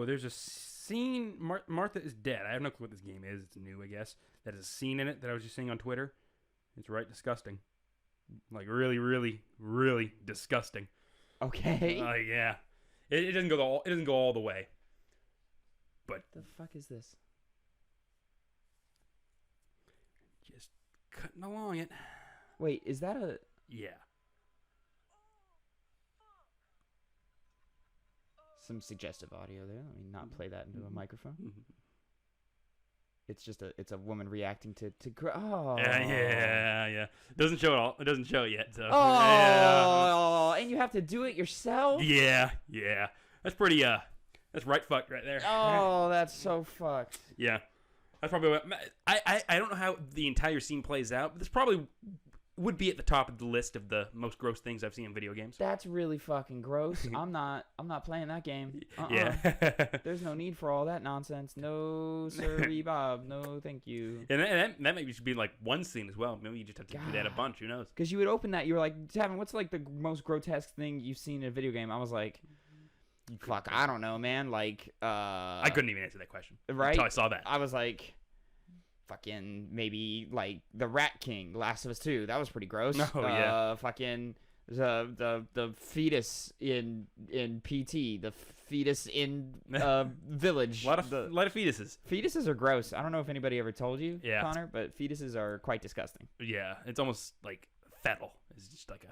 there's a scene. Martha is dead. I have no clue what this game is. It's new, I guess. That is a scene in it that I was just seeing on Twitter. It's right disgusting. Like really, really, really disgusting. Okay. Yeah. It doesn't go all the way. But the fuck is this? Just cutting along it. Wait, is that a... Yeah. Some suggestive audio there. Let me not play that into a microphone. It's just a woman reacting to oh. Yeah. Doesn't show it all. It doesn't show it yet. So. Oh, and you have to do it yourself? Yeah. That's pretty that's right fucked right there. Oh, that's so fucked. Yeah. That's probably what I don't know how the entire scene plays out, but this probably would be at the top of the list of the most gross things I've seen in video games. That's really fucking gross. I'm not playing that game. Yeah. There's no need for all that nonsense. No, sirree, Bob. No, thank you. And that maybe should be like one scene as well. Maybe you just have to do that a bunch. Who knows? Because you would open that, you were like, Tavin, what's like the most grotesque thing you've seen in a video game? I was like, fuck, I don't know, man. Like, I couldn't even answer that question. Right? Until I saw that. I was like, fucking maybe like the Rat King, Last of Us 2. That was pretty gross. Oh yeah. Fucking the fetus in PT, the fetus in Village. A lot of fetuses. Fetuses are gross. I don't know if anybody ever told you, Yeah. Connor, but fetuses are quite disgusting. Yeah, it's almost like fetal. It's just like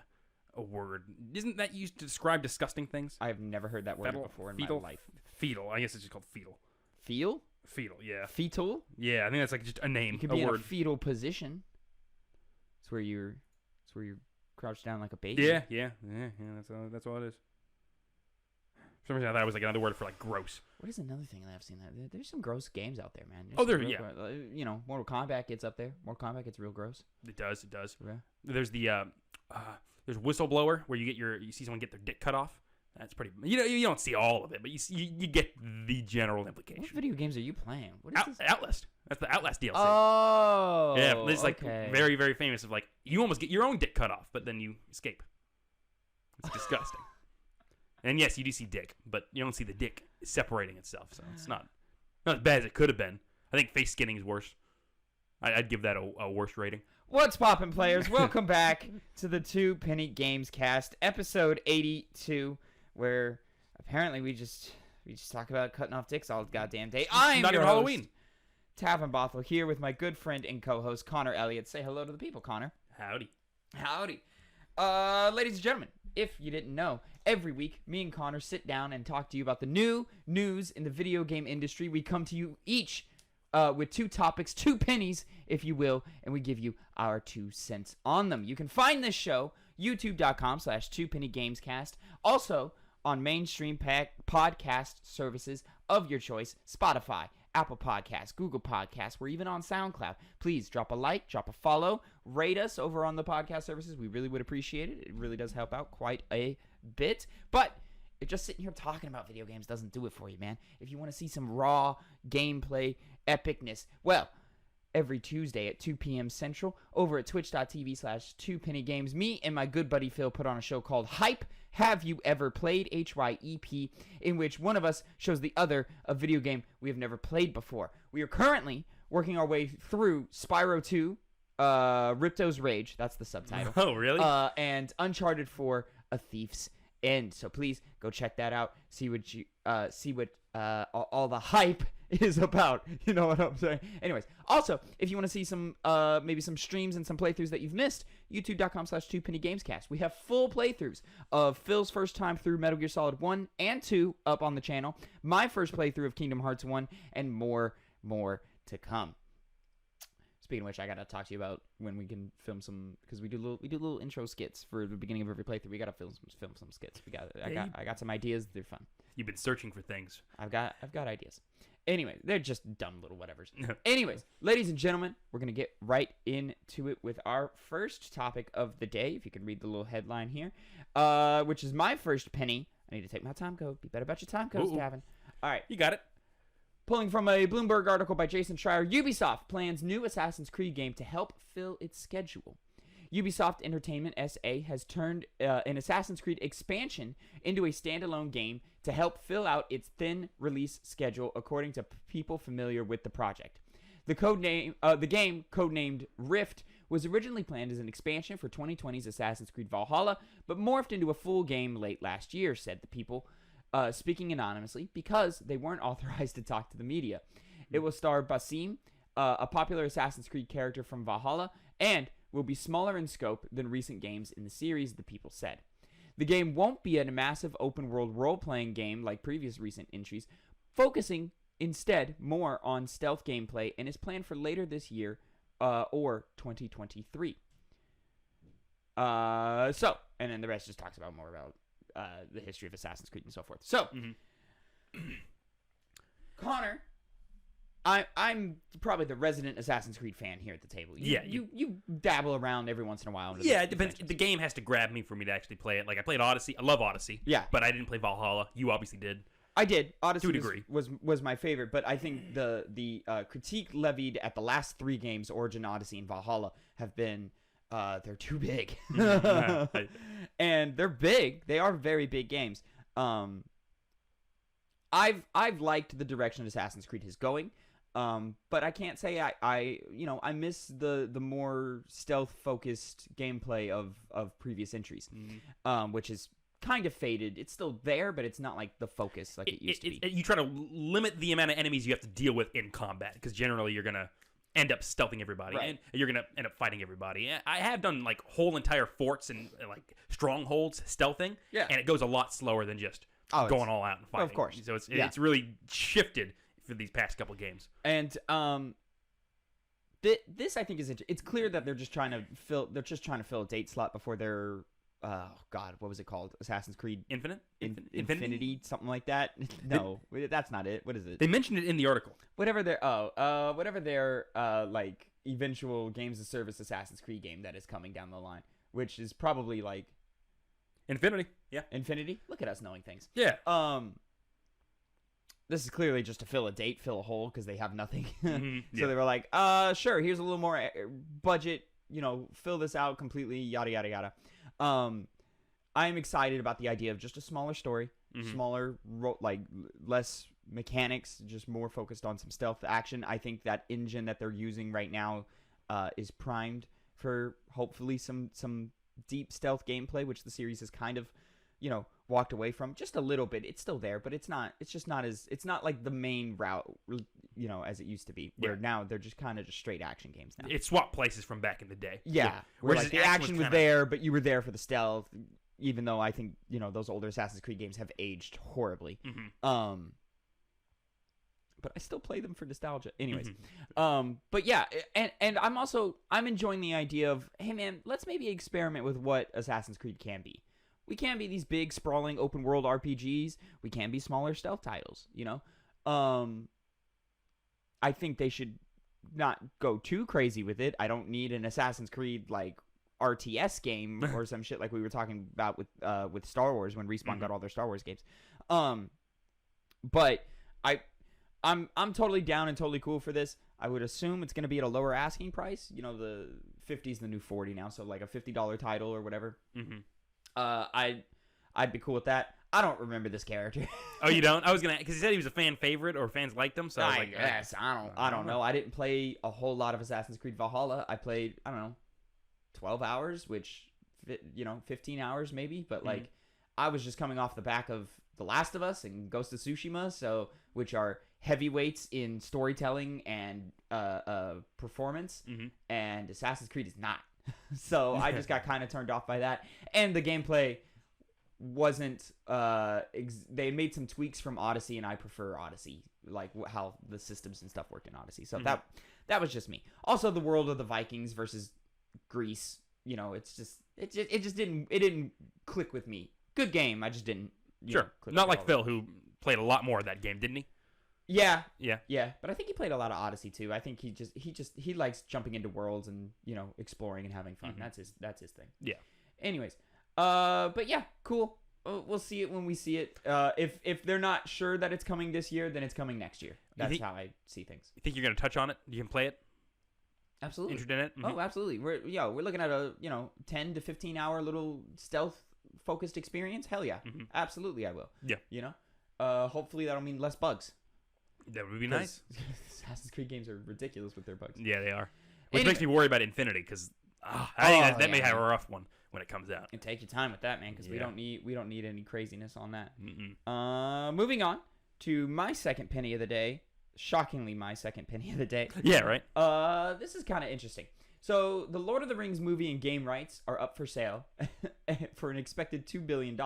a word. Isn't that used to describe disgusting things? I've never heard that word Fetal, before in fetal, my life. Fetal. I guess it's just called fetal. Fetal? Fetal, yeah. Fetal? Yeah, I think that's like just a name, You could a be in a word. fetal position. It's where you're crouched down like a baby. Yeah. That's all it is. For some reason, I thought it was like another word for like gross. What is another thing that I've seen? There's some gross games out there, man. You know, Mortal Kombat gets up there. Mortal Kombat gets real gross. It does. Yeah. There's there's Whistleblower where you see someone get their dick cut off. That's pretty. You don't see all of it, but you get the general implication. What video games are you playing? What is this? Outlast. That's the Outlast DLC. Oh. Yeah, it's like okay. very, very famous. Of like you almost get your own dick cut off, but then you escape. It's disgusting. And yes, you do see dick, but you don't see the dick separating itself, so it's not as bad as it could have been. I think face skinning is worse. I'd give that a worse rating. What's poppin', players? Welcome back to the Two Penny Gamescast, episode 82, where apparently we just talk about cutting off dicks all the goddamn day. I'm not your even host, Halloween. Tavin Bothel, here with my good friend and co-host Connor Elliott. Say hello to the people, Connor. Howdy. Ladies and gentlemen, if you didn't know, every week me and Connor sit down and talk to you about the new news in the video game industry. We come to you each with two topics, 2 pennies, if you will, and we give you our 2 cents on them. You can find this show, youtube.com/2pennygamescast. Also on mainstream podcast services of your choice, Spotify, Apple Podcasts, Google Podcasts. We're even on SoundCloud. Please drop a like, drop a follow, rate us over on the podcast services. We really would appreciate it. It really does help out quite a bit. But if just sitting here talking about video games doesn't do it for you, man. If you want to see some raw gameplay epicness, well, every Tuesday at 2 p.m. Central over at twitch.tv/2pennygames, me and my good buddy Phil put on a show called Hype. Have you ever played? HYEP, in which one of us shows the other a video game we have never played before. We are currently working our way through Spyro 2, Ripto's Rage, that's the subtitle. Oh, really? And Uncharted 4, A Thief's End. So please go check that out. See what all the hype is about. You know what I'm saying? Anyways, also, if you want to see some maybe some streams and some playthroughs that you've missed, youtube.com/2pennygamescast. We have full playthroughs of Phil's first time through Metal Gear Solid 1 and 2 up on the channel, my first playthrough of Kingdom Hearts 1, and more to come. Speaking of which, I gotta talk to you about when we can film some, because we do little intro skits for the beginning of every playthrough. We gotta film some skits. I got some ideas. They're fun. You've been searching for things. I've got ideas. Anyway, they're just dumb little whatevers. Anyways, ladies and gentlemen, we're gonna get right into it with our first topic of the day. If you can read the little headline here, which is my first penny. I need to take my time code. Be better about your time codes, Tavin. All right, you got it. Pulling from a Bloomberg article by Jason Schreier, Ubisoft plans new Assassin's Creed game to help fill its schedule. Ubisoft Entertainment SA has turned an Assassin's Creed expansion into a standalone game to help fill out its thin release schedule, according to people familiar with the project. The game, codenamed Rift, was originally planned as an expansion for 2020's Assassin's Creed Valhalla, but morphed into a full game late last year, said the people, speaking anonymously, because they weren't authorized to talk to the media. It will star Basim, a popular Assassin's Creed character from Valhalla, and will be smaller in scope than recent games in the series, the people said. The game won't be a massive open-world role-playing game like previous recent entries, focusing instead more on stealth gameplay, and is planned for later this year or 2023. And then the rest just talks about more about the history of Assassin's Creed and so forth. So, Connor, I'm probably the resident Assassin's Creed fan here at the table. You dabble around every once in a while. Yeah, it depends. The game has to grab me for me to actually play it. Like, I played Odyssey. I love Odyssey. Yeah. But I didn't play Valhalla. You obviously did. I did. Odyssey to a degree. was my favorite, but I think the critique levied at the last three games, Origin, Odyssey, and Valhalla, have been they're too big. And they're big. They are very big games. I've liked the direction Assassin's Creed is going. But I can't say I miss the more stealth focused gameplay of previous entries, which is kind of faded. It's still there, but it's not like the focus like it used to be. You try to limit the amount of enemies you have to deal with in combat, because generally you're gonna end up stealthing everybody, right, and you're gonna end up fighting everybody. I have done like whole entire forts and like strongholds stealthing, and it goes a lot slower than just going all out and fighting. Of course, so it's really shifted for these past couple games. And this I think is it's clear that they're just trying to fill a date slot before their what was it called? Assassin's Creed Infinity, something like that. No, that's not it. What is it? They mentioned it in the article. Whatever their like eventual games of service Assassin's Creed game that is coming down the line, which is probably like Infinity. Yeah. Infinity. Look at us knowing things. Yeah. This is clearly just to fill a date, fill a hole, because they have nothing. Yeah. So they were like, sure, here's a little more budget, fill this out completely, yada, yada, yada. I'm excited about the idea of just a smaller story, smaller, less mechanics, just more focused on some stealth action. I think that engine that they're using right now is primed for hopefully some deep stealth gameplay, which the series has kind of, walked away from just a little bit. It's still there, but it's not like the main route, as it used to be, where now they're just kind of just straight action games now. It swapped places from back in the day. Yeah. Where like the action was there, but you were there for the stealth, even though I think, those older Assassin's Creed games have aged horribly. But I still play them for nostalgia. Anyways. But yeah, and I'm enjoying the idea of, hey man, let's maybe experiment with what Assassin's Creed can be. We can be these big, sprawling, open-world RPGs. We can be smaller stealth titles, I think they should not go too crazy with it. I don't need an Assassin's Creed, like, RTS game or some shit like we were talking about with Star Wars when Respawn got all their Star Wars games. But I'm totally down and totally cool for this. I would assume it's going to be at a lower asking price. The 50 is the new 40 now, so like a $50 title or whatever. I'd be cool with that. I don't remember this character. Oh, you don't? I was gonna, because he said he was a fan favorite or fans liked him. So I was like, yes, I don't know. I didn't play a whole lot of Assassin's Creed Valhalla. I played 12 hours, which 15 hours maybe. But like, I was just coming off the back of The Last of Us and Ghost of Tsushima, which are heavyweights in storytelling and performance, and Assassin's Creed is not. So I just got kind of turned off by that, and the gameplay wasn't they made some tweaks from Odyssey, and I prefer Odyssey, like how the systems and stuff worked in Odyssey. So that was just me. Also, the world of the Vikings versus Greece, it just didn't click with me. Good game, I just didn't click not like Phil, who played a lot more of that game, didn't he? Yeah. But I think he played a lot of Odyssey too. I think he likes jumping into worlds and exploring and having fun. That's his thing. Yeah. Anyways, but yeah, cool. We'll see it when we see it. If they're not sure that it's coming this year, then it's coming next year. That's how I see things. You think you're gonna touch on it? You can play it? Absolutely. interested in it? Oh, absolutely. We're looking at a 10 to 15 hour little stealth focused experience. Hell yeah, absolutely I will. Yeah. Hopefully that'll mean less bugs. That would be nice. Assassin's Creed games are ridiculous with their bugs. Yeah, they are. Which makes me worry about Infinity because I think that may have a rough one when it comes out. And take your time with that, man, because we don't need any craziness on that. Moving on to my second penny of the day. Shockingly, my second penny of the day. Yeah, right. This is kind of interesting. So, the Lord of the Rings movie and game rights are up for sale for an expected $2 billion.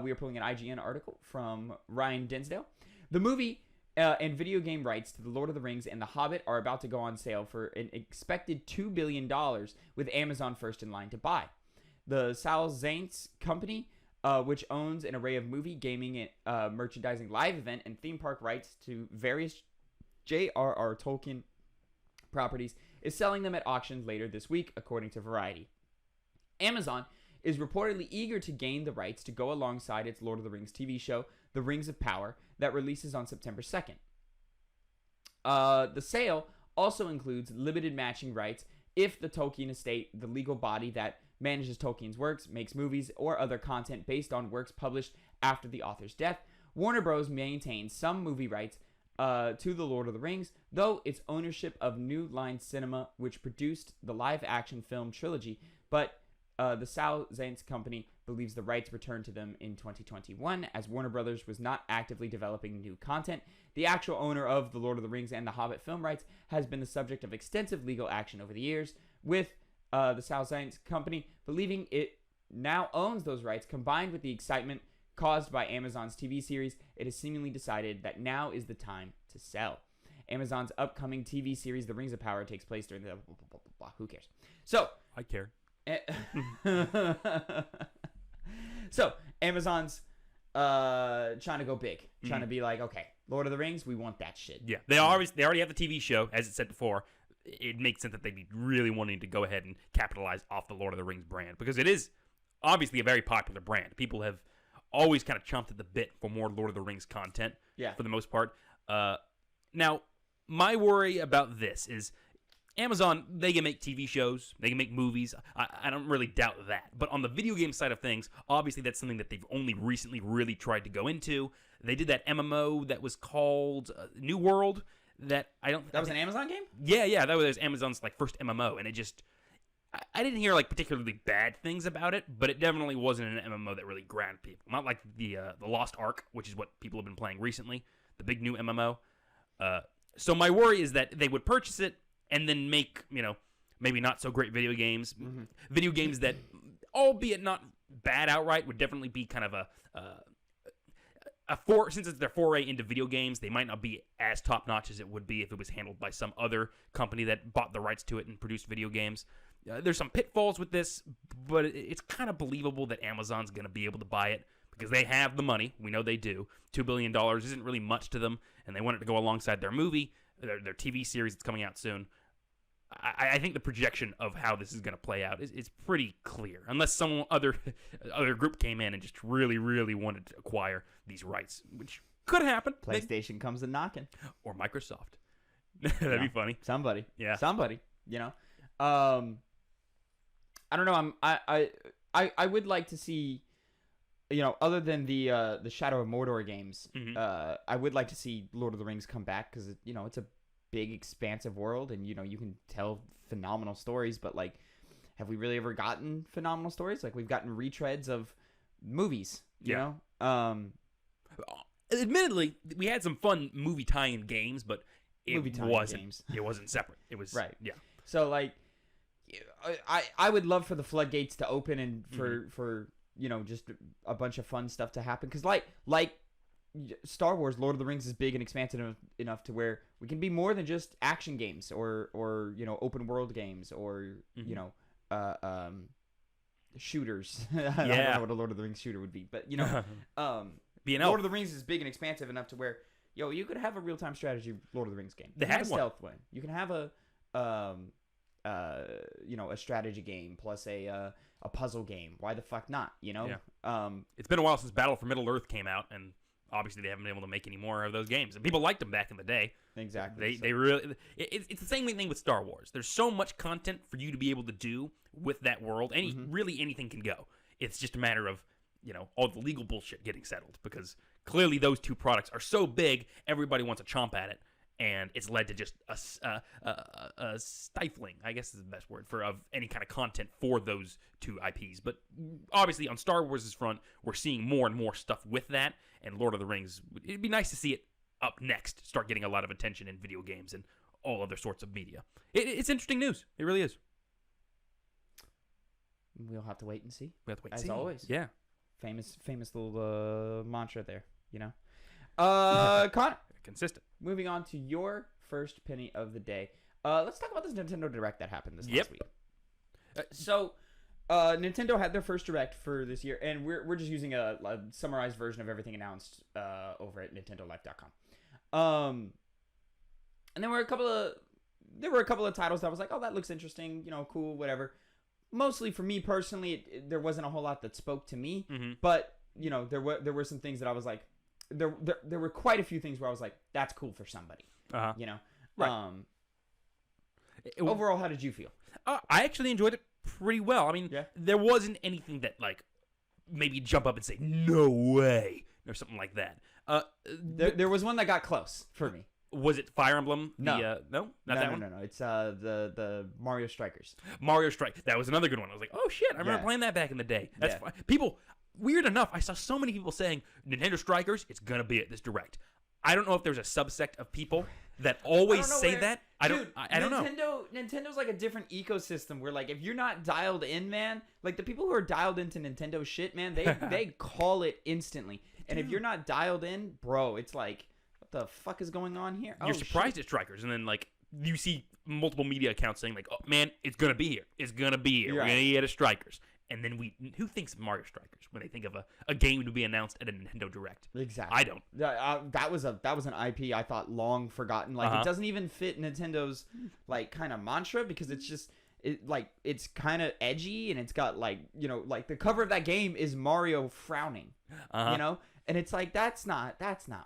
We are pulling an IGN article from Ryan Dinsdale. The movie and video game rights to The Lord of the Rings and The Hobbit are about to go on sale for an expected $2 billion, with Amazon first in line to buy. The Sal Zaentz company, which owns an array of movie, gaming, and merchandising, live event, and theme park rights to various J.R.R. Tolkien properties, is selling them at auctions later this week, according to Variety. Amazon is reportedly eager to gain the rights to go alongside its Lord of the Rings TV show, The Rings of Power, that releases on September 2nd. The sale also includes limited matching rights if the Tolkien estate, the legal body that manages Tolkien's works, makes movies or other content based on works published after the author's death. Warner Bros. Maintains some movie rights to The Lord of the Rings, though its ownership of New Line Cinema, which produced the live-action film trilogy, but the Sal Zaentz company believes the rights returned to them in 2021, as Warner Brothers was not actively developing new content. The actual owner of The Lord of the Rings and The Hobbit film rights has been the subject of extensive legal action over the years, with the Sal Zaentz company believing it now owns those rights. Combined with the excitement caused by Amazon's TV series, it has seemingly decided that now is the time to sell. Amazon's upcoming TV series, The Rings of Power, takes place during the... Who cares? So... I care. So, Amazon's trying to go big. Trying to be like, okay, Lord of the Rings, we want that shit. Yeah, they already have the TV show, as it said before. It makes sense that they'd be really wanting to go ahead and capitalize off the Lord of the Rings brand, because it is obviously a very popular brand. People have always kind of chomped at the bit for more Lord of the Rings content, for the most part. Now, my worry about this is Amazon, they can make TV shows, they can make movies. I don't really doubt that. But on the video game side of things, obviously that's something that they've only recently really tried to go into. They did that MMO that was called New World. That was an Amazon game? Yeah, that was Amazon's first MMO, and it just I didn't hear particularly bad things about it, but it definitely wasn't an MMO that really grabbed people. Not like the Lost Ark, which is what people have been playing recently, the big new MMO. So my worry is that they would purchase it and then make maybe not so great video games, video games that, albeit not bad outright, would definitely be kind of since it's their foray into video games, they might not be as top-notch as it would be if it was handled by some other company that bought the rights to it and produced video games. There's some pitfalls with this, but it's kind of believable that Amazon's going to be able to buy it because they have the money. We know they do. $2 billion isn't really much to them, and they want it to go alongside their movie, their TV series that's coming out soon. I think the projection of how this is going to play out is pretty clear, unless some other group came in and just really, really wanted to acquire these rights, which could happen. PlayStation comes a knocking, or Microsoft. That'd be funny. Somebody, yeah, somebody. I don't know. I would like to see, other than the Shadow of Mordor games, I would like to see Lord of the Rings come back because it's a big expansive world, and you can tell phenomenal stories, but have we really ever gotten phenomenal stories? We've gotten retreads of movies, you know. Admittedly, we had some fun movie tie-in games, but it wasn't separate. It was right. Yeah. So I would love for the floodgates to open and for just a bunch of fun stuff to happen, because like Star Wars, Lord of the Rings is big and expansive enough to where we can be more than just action games or open world games or shooters. I don't know what a Lord of the Rings shooter would be, but Lord of the Rings is big and expansive enough to where you could have a real time strategy Lord of the Rings game. They had a stealth one. You can have a strategy game plus a puzzle game. Why the fuck not? It's been a while since Battle for Middle Earth came out, and obviously they haven't been able to make any more of those games, and people liked them back in the day. Exactly. They really. It's the same thing with Star Wars. There's so much content for you to be able to do with that world. Really anything can go. It's just a matter of all the legal bullshit getting settled, because clearly those two products are so big, everybody wants to chomp at it, and it's led to just a stifling, I guess is the best word, of any kind of content for those two IPs. But obviously on Star Wars' front, we're seeing more and more stuff with that, and Lord of the Rings, it'd be nice to see it up next, start getting a lot of attention in video games and all other sorts of media. It's interesting news. It really is. We'll have to wait and see. We have to wait and see. As always. Yeah. Famous little mantra there, Connor. Consistent. Moving on to your first penny of the day. Let's talk about this Nintendo Direct that happened this last week. So, Nintendo had their first Direct for this year, and we're just using a summarized version of everything announced over at NintendoLife.com. And there were a couple of titles that I was like, oh, that looks interesting, cool, whatever. Mostly for me personally, there wasn't a whole lot that spoke to me, but there were some things that I was like, there were quite a few things where I was like, that's cool for somebody, Right. Overall, how did you feel? I actually enjoyed it pretty well. I mean, there wasn't anything that maybe jump up and say no way or something like that. There was one that got close for me. Was it Fire Emblem? No, not that one. No. It's the Mario Strikers. Mario Strike. That was another good one. I was like, oh shit, I remember playing that back in the day. That's fine. People, weird enough, I saw so many people saying Nintendo Strikers. It's gonna be at this Direct. I don't know if there's a subsect of people that always say that. I don't know. Nintendo's like a different ecosystem where if you're not dialed in, man, the people who are dialed into Nintendo shit, man, they call it instantly. And if you're not dialed in, bro, it's like, what the fuck is going on here? You're surprised at Strikers, and then you see multiple media accounts saying oh man, it's gonna be here. It's gonna be here. We're gonna get a Strikers. And then who thinks of Mario Strikers when they think of a game to be announced at a Nintendo Direct? Exactly. I don't. That was an IP I thought long forgotten. It doesn't even fit Nintendo's kind of mantra, because it's just it's kind of edgy, and it's got the cover of that game is Mario frowning, and it's that's not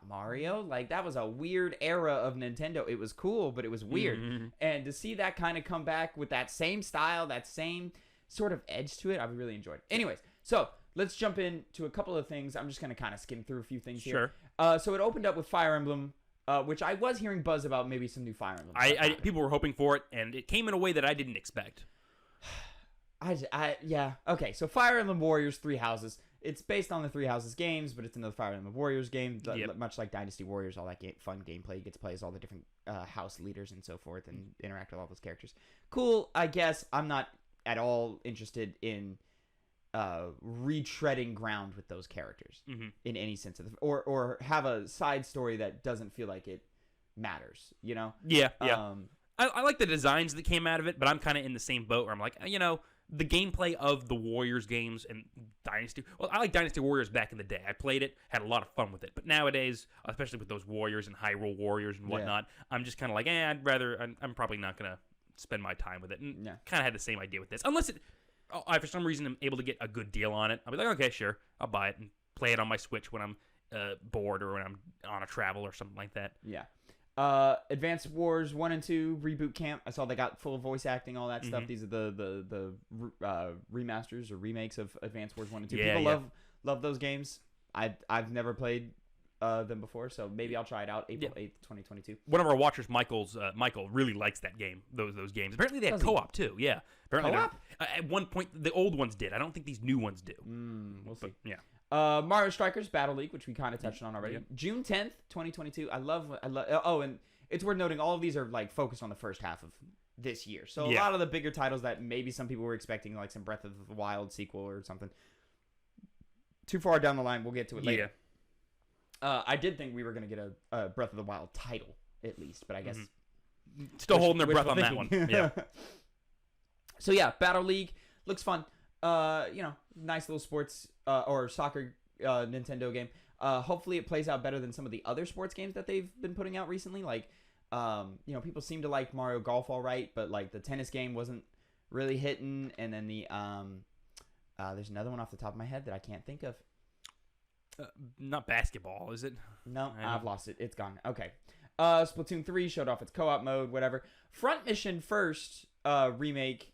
Mario. That was a weird era of Nintendo. It was cool, but it was weird. And to see that kind of come back with that same style, that same sort of edge to it, I really enjoyed. Anyways, so let's jump into a couple of things. I'm just going to kind of skim through a few things here. Sure. So it opened up with Fire Emblem, which I was hearing buzz about maybe some new Fire Emblem. People were hoping for it, and it came in a way that I didn't expect. Yeah. Okay, so Fire Emblem Warriors 3 Houses. It's based on the 3 Houses games, but it's another Fire Emblem Warriors game. Much like Dynasty Warriors, all that fun gameplay. You get to play as all the different house leaders and so forth, and interact with all those characters. Cool, I guess. I'm not at all interested in retreading ground with those characters in any sense of or have a side story that doesn't feel like it matters, Yeah. I like the designs that came out of it, but I'm kind of in the same boat where I'm like, the gameplay of the Warriors games and Dynasty. Well, I like Dynasty Warriors back in the day. I played it, had a lot of fun with it. But nowadays, especially with those Warriors and Hyrule Warriors and whatnot, I'm just kind of like, I'm probably not going to spend my time with it. And kind of had the same idea with this. Unless I for some reason am able to get a good deal on it. I'll be like, okay, sure, I'll buy it and play it on my Switch when I'm bored or when I'm on a travel or something like that. Yeah. Advanced Wars 1 and 2 Reboot Camp. I saw they got full voice acting, all that stuff. These are the remasters or remakes of Advanced Wars 1 and 2. People love those games. I've never played them before, so maybe I'll try it out April 8th, 2022. One of our watchers, Michael, really likes that game, those games. Apparently they have co-op too. Yeah. Apparently co-op? At one point the old ones did. I don't think these new ones do. We'll see. Yeah. Mario Strikers Battle League, which we kind of touched on already. Yeah. June 10th, 2022. I love. Oh, and it's worth noting all of these are focused on the first half of this year. So a lot of the bigger titles that maybe some people were expecting, like some Breath of the Wild sequel or something, too far down the line. We'll get to it later. I did think we were going to get a Breath of the Wild title at least, but I guess still holding their breath on that one. Yeah. So yeah, Battle League looks fun. Nice little sports or soccer Nintendo game. Hopefully it plays out better than some of the other sports games that they've been putting out recently. People seem to like Mario Golf all right, but the tennis game wasn't really hitting. And then there's another one off the top of my head that I can't think of. Not basketball, is it? No, I've lost it. It's gone. Okay. Splatoon 3 showed off its co-op mode, whatever. Front Mission First remake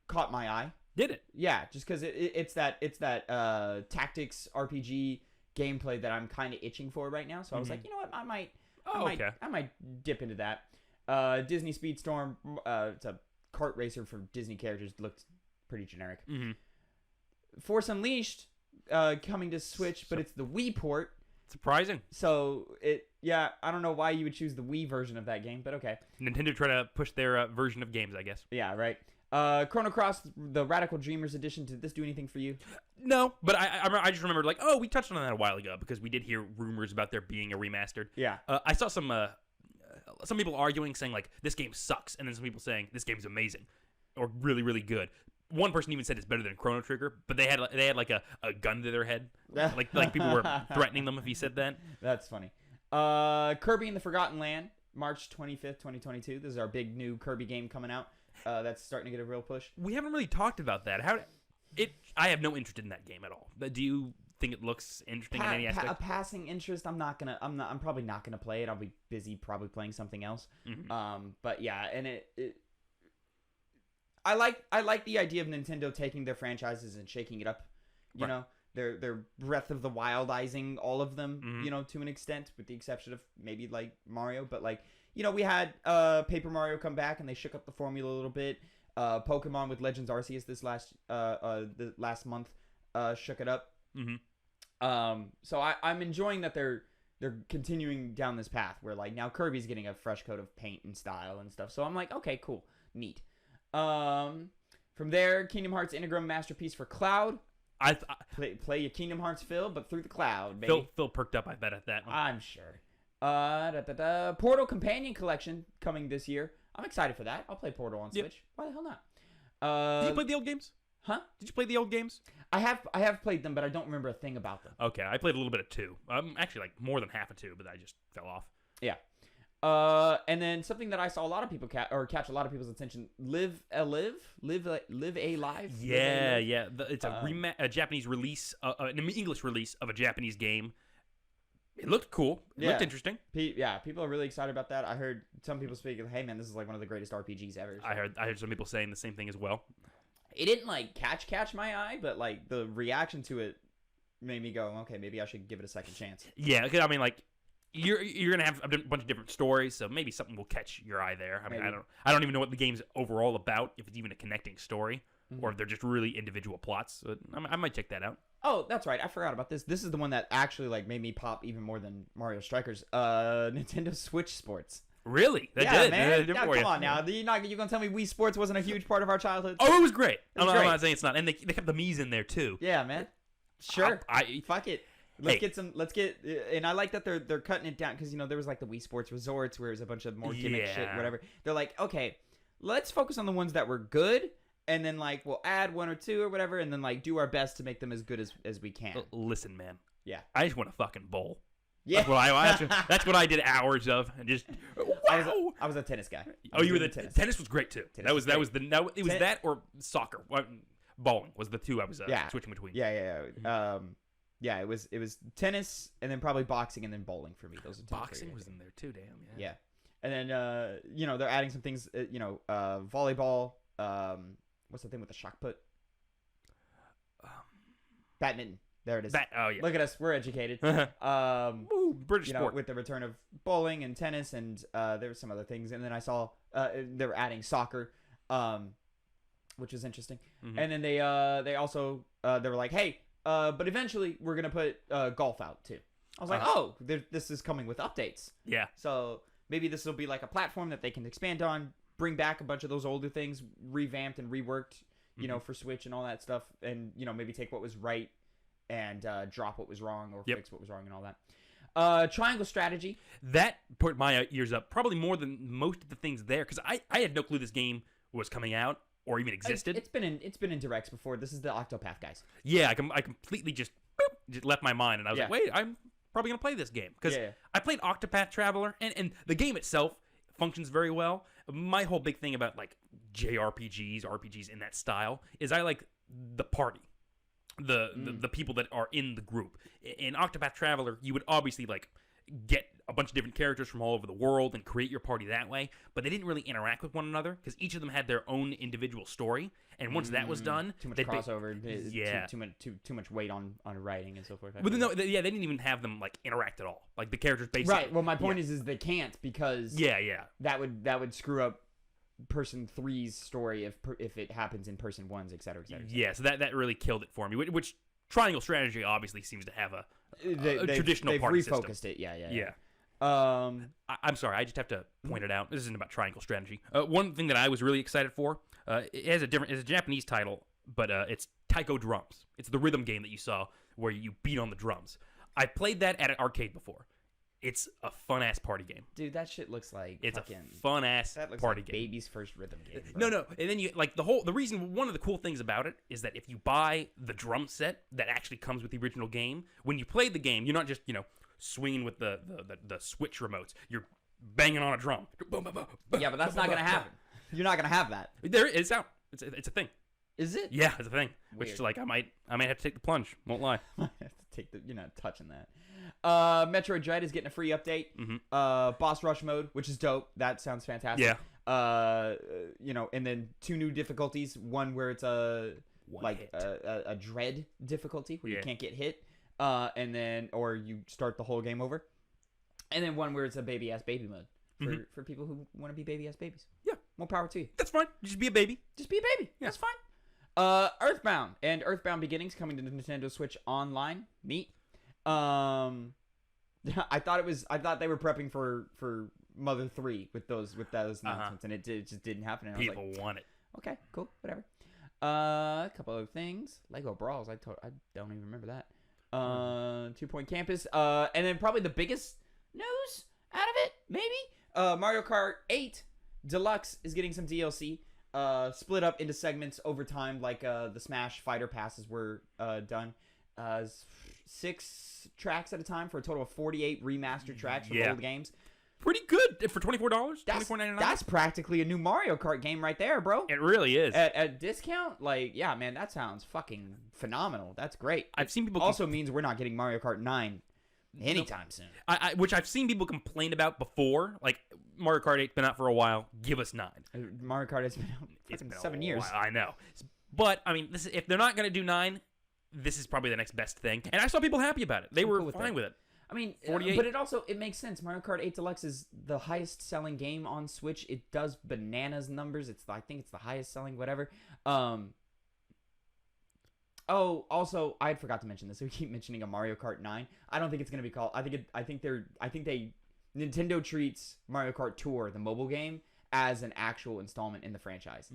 caught my eye. Did it? Yeah, just because it's that tactics RPG gameplay that I'm kind of itching for right now. So I was like, you know what, I might dip into that. Disney Speedstorm, it's a kart racer for Disney characters, looked pretty generic. Mm-hmm. Force Unleashed coming to Switch, but it's the Wii port. Surprising. So I don't know why you would choose the Wii version of that game, but okay. Nintendo try to push their version of games, I guess. Yeah, right. Chrono Cross, the Radical Dreamers edition. Did this do anything for you? No, but I just remembered, like, oh, we touched on that a while ago because we did hear rumors about there being a remastered. Yeah. I saw some people arguing, saying, like, this game sucks, and then some people saying, this game's amazing or really, really good. One person even said it's better than Chrono Trigger, but they had like a gun to their head. like people were threatening them if he said that. That's funny. Kirby and the Forgotten Land, March 25th, 2022. This is our big new Kirby game coming out. That's starting to get a real push. We haven't really talked about that. I have no interest in that game at all. Do you think it looks interesting in any aspect? A passing interest. I'm probably not gonna play it. I'll be busy probably playing something else. Mm-hmm. But yeah, and I like the idea of Nintendo taking their franchises and shaking it up. You know, they're Breath of the Wildizing all of them. Mm-hmm. You know, to an extent, with the exception of maybe like Mario, but like. You know, we had Paper Mario come back, and they shook up the formula a little bit. Pokemon with Legends Arceus this last month shook it up. Mm-hmm. So I'm enjoying that they're continuing down this path where like now Kirby's getting a fresh coat of paint and style and stuff. So I'm like, okay, cool, neat. From there, Kingdom Hearts Integrum Masterpiece for Cloud. Play your Kingdom Hearts Phil, but through the cloud, baby. Phil perked up, I bet, at that one. I'm sure. Portal Companion Collection coming this year. I'm excited for that. I'll play Portal on Switch. Why the hell not? Did you play the old games? Huh? Did you play the old games? I have played them, but I don't remember a thing about them. Okay, I played a little bit of 2. Actually, like more than half of 2, but I just fell off. Yeah. And then something that I saw a lot of people catch a lot of people's attention. Live a Live. Yeah. It's a Japanese release, an English release of a Japanese game. It looked cool. It looked interesting. People are really excited about that. I heard some people speak, hey man, this is like one of the greatest RPGs ever. So. I heard some people saying the same thing as well. It didn't like catch my eye, but like the reaction to it made me go, okay, maybe I should give it a second chance. Yeah, because I mean, like you're gonna have a bunch of different stories, so maybe something will catch your eye there. I mean, I don't even know what the game's overall about, if it's even a connecting story, or if they're just really individual plots. So I might check that out. Oh, that's right. I forgot about this. This is the one that actually like made me pop even more than Mario Strikers. Nintendo Switch Sports. Really? That did, man. Yeah, come on now. You're gonna tell me Wii Sports wasn't a huge part of our childhood? Oh, it was great. I'm not saying it's not. And they kept the Mii's in there too. Yeah, man. Sure. Fuck it. Let's get. And I like that they're cutting it down because there was like the Wii Sports Resorts where it was a bunch of more gimmick shit, whatever. They're like, okay, let's focus on the ones that were good. And then, like, we'll add 1 or 2 or whatever, and then, like, do our best to make them as good as we can. Listen, man. Yeah. I just want to fucking bowl. Yeah. That's what I did hours of, and just. Wow. I was a tennis guy. You were the tennis was great too. It was that or soccer. Bowling was the 2 I was switching between. Yeah. It was tennis, and then probably boxing, and then bowling for me. Those are boxing was in there too. Damn. Yeah. And then they're adding some things. Volleyball. What's the thing with the shot put? Badminton. There it is. Look at us. We're educated. British sport. With the return of bowling and tennis, and there were some other things. And then I saw they were adding soccer, which is interesting. Mm-hmm. And then they also they were like, hey, but eventually we're gonna put golf out too. I was like, oh, this is coming with updates. Yeah. So maybe this will be like a platform that they can expand on. Bring back a bunch of those older things, revamped and reworked, for Switch and all that stuff, and maybe take what was right and drop what was wrong or fix what was wrong and all that. Triangle Strategy. That put my ears up probably more than most of the things there because I had no clue this game was coming out or even existed. It's been in directs before. This is the Octopath guys. Yeah, I completely just left my mind and I was like, wait, I'm probably gonna play this game because I played Octopath Traveler and the game itself functions very well. My whole big thing about like JRPGs, RPGs in that style is I like the party. the people that are in the group. In Octopath Traveler, you would obviously like get a bunch of different characters from all over the world and create your party that way, but they didn't really interact with one another because each of them had their own individual story. And once that was done, too much crossover, yeah, too much weight on writing and so forth. But no, they didn't even have them like interact at all. Like the characters basically. Right. Well, my point is they can't because that would screw up person 3's story if it happens in person 1's, et cetera, et cetera. Yeah, so that really killed it for me. Which Triangle Strategy obviously seems to have a traditional party system. They've refocused it. Yeah. I'm sorry, I just have to point it out. This isn't about Triangle Strategy. One thing that I was really excited for, it's a Japanese title, but it's Taiko Drums. It's the rhythm game that you saw where you beat on the drums. I played that at an arcade before. It's a fun-ass party game. Dude, that shit looks like it's a fun-ass party game. Baby's first rhythm game. Bro. No. And then you like one of the cool things about it is that if you buy the drum set that actually comes with the original game, when you play the game, you're not just, swinging with the Switch remotes. You're banging on a drum. Yeah, but that's not going to happen. You're not going to have that. It's out. It's a thing. Is it? Yeah, it's a thing. Weird. Which like I might have to take the plunge. Won't lie. You're not touching that. Metroid Dread is getting a free update. Mm-hmm. Boss rush mode, which is dope. That sounds fantastic. Yeah. And then 2 new difficulties. One where it's a dread difficulty where you can't get hit. And then or you start the whole game over. And then one where it's a baby mode for people who want to be baby ass babies. Yeah. More power to you. That's fine. Just be a baby. Just be a baby. Yeah. That's fine. Earthbound and Earthbound Beginnings coming to Nintendo Switch Online. Neat. I thought they were prepping for Mother 3 with those announcements, and it just didn't happen. And people want it. Okay, cool, whatever. A couple of things. Lego Brawls. I don't even remember that. 2 Point Campus. And then probably the biggest news out of it, maybe. Mario Kart 8 Deluxe is getting some DLC. Split up into segments over time, like the Smash Fighter passes were done. 6 tracks at a time for a total of 48 remastered tracks from old games. Pretty good for $24. $24.99. That's practically a new Mario Kart game right there, bro. It really is. At discount, yeah, man, that sounds fucking phenomenal. That's great. I've seen people also means we're not getting Mario Kart 9 anytime soon. Which I've seen people complain about before. Like Mario Kart 8's been out for a while. Give us 9. Mario Kart has been out for 7 years. I know, but I mean, if they're not going to do 9. This is probably the next best thing. And I saw people happy about it. They were fine with it. I mean, 48. But it makes sense. Mario Kart 8 Deluxe is the highest selling game on Switch. It does bananas numbers. I think it's the highest selling, whatever. Also, I forgot to mention this. We keep mentioning a Mario Kart 9. I don't think it's going to be called. I think Nintendo treats Mario Kart Tour, the mobile game, as an actual installment in the franchise.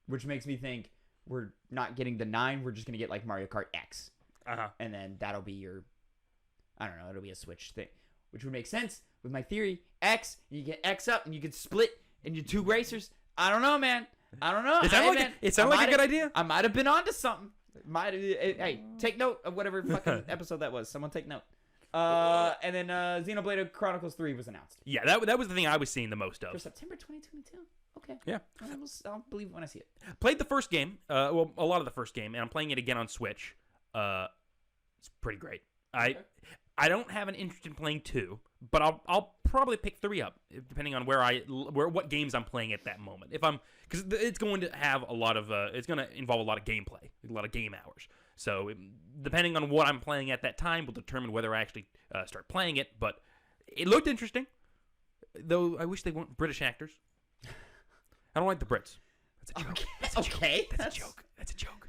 Which makes me think we're not getting the 9. We're just going to get like Mario Kart X. And then that'll be your, I don't know, it'll be a Switch thing. Which would make sense with my theory. X, you get X up and you could split into 2 racers. I don't know, man. I don't know. It sounded like a good idea. I might have been onto something. Hey, take note of whatever fucking episode that was. Someone take note. And then Xenoblade Chronicles 3 was announced. Yeah, that was the thing I was seeing the most of. For September 2022. Okay. Yeah. I'll believe when I see it. Played the first game. A lot of the first game, and I'm playing it again on Switch. It's pretty great. I don't have an interest in playing 2, but I'll probably pick 3 up depending on what games I'm playing at that moment. Because it's going to have it's going to involve a lot of gameplay, a lot of game hours. So depending on what I'm playing at that time will determine whether I actually start playing it. But it looked interesting, though. I wish they weren't British actors. I don't like the Brits. That's a joke. Okay. That's a joke. That's a joke.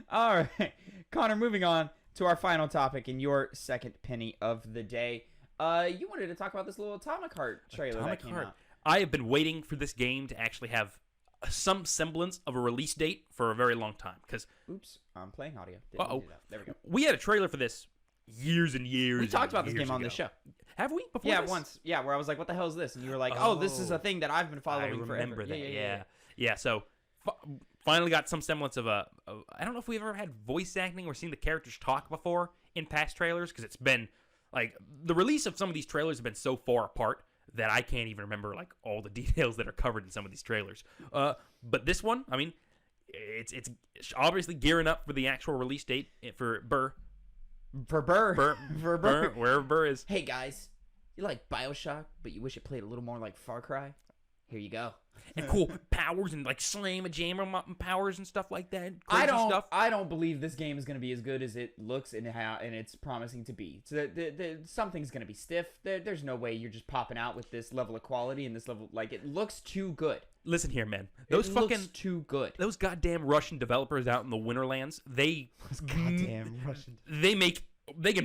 All right, Connor. Moving on to our final topic and your second penny of the day. You wanted to talk about this little Atomic Heart trailer that came out. I have been waiting for this game to actually have some semblance of a release date for a very long time. Oops, I'm playing audio. Didn't do that. There we go. We had a trailer for this years and years. We talked about this game on this show. Have we? Before yeah, this? once. Yeah, where I was like, "What the hell is this?" And you were like, "Oh, this is a thing that I've been following forever." I remember that. Yeah. So finally got some semblance of a. I don't know if we've ever had voice acting or seen the characters talk before in past trailers, because it's been like the release of some of these trailers have been so far apart that I can't even remember like all the details that are covered in some of these trailers. But this one, I mean, it's obviously gearing up for the actual release date for Burr. For Burr. Wherever Burr is. Hey guys, you like BioShock, but you wish it played a little more like Far Cry? Here you go. And cool powers and like slam a jammer powers and stuff like that. I Stuff. don't believe this game is going to be as good as it looks and it's promising to be. So something's going to be stiff. There's no way you're just popping out with this level of quality and this level. Like, it looks too good. Listen here, man. Looks too good. Those goddamn Russian developers out in the Winterlands, they can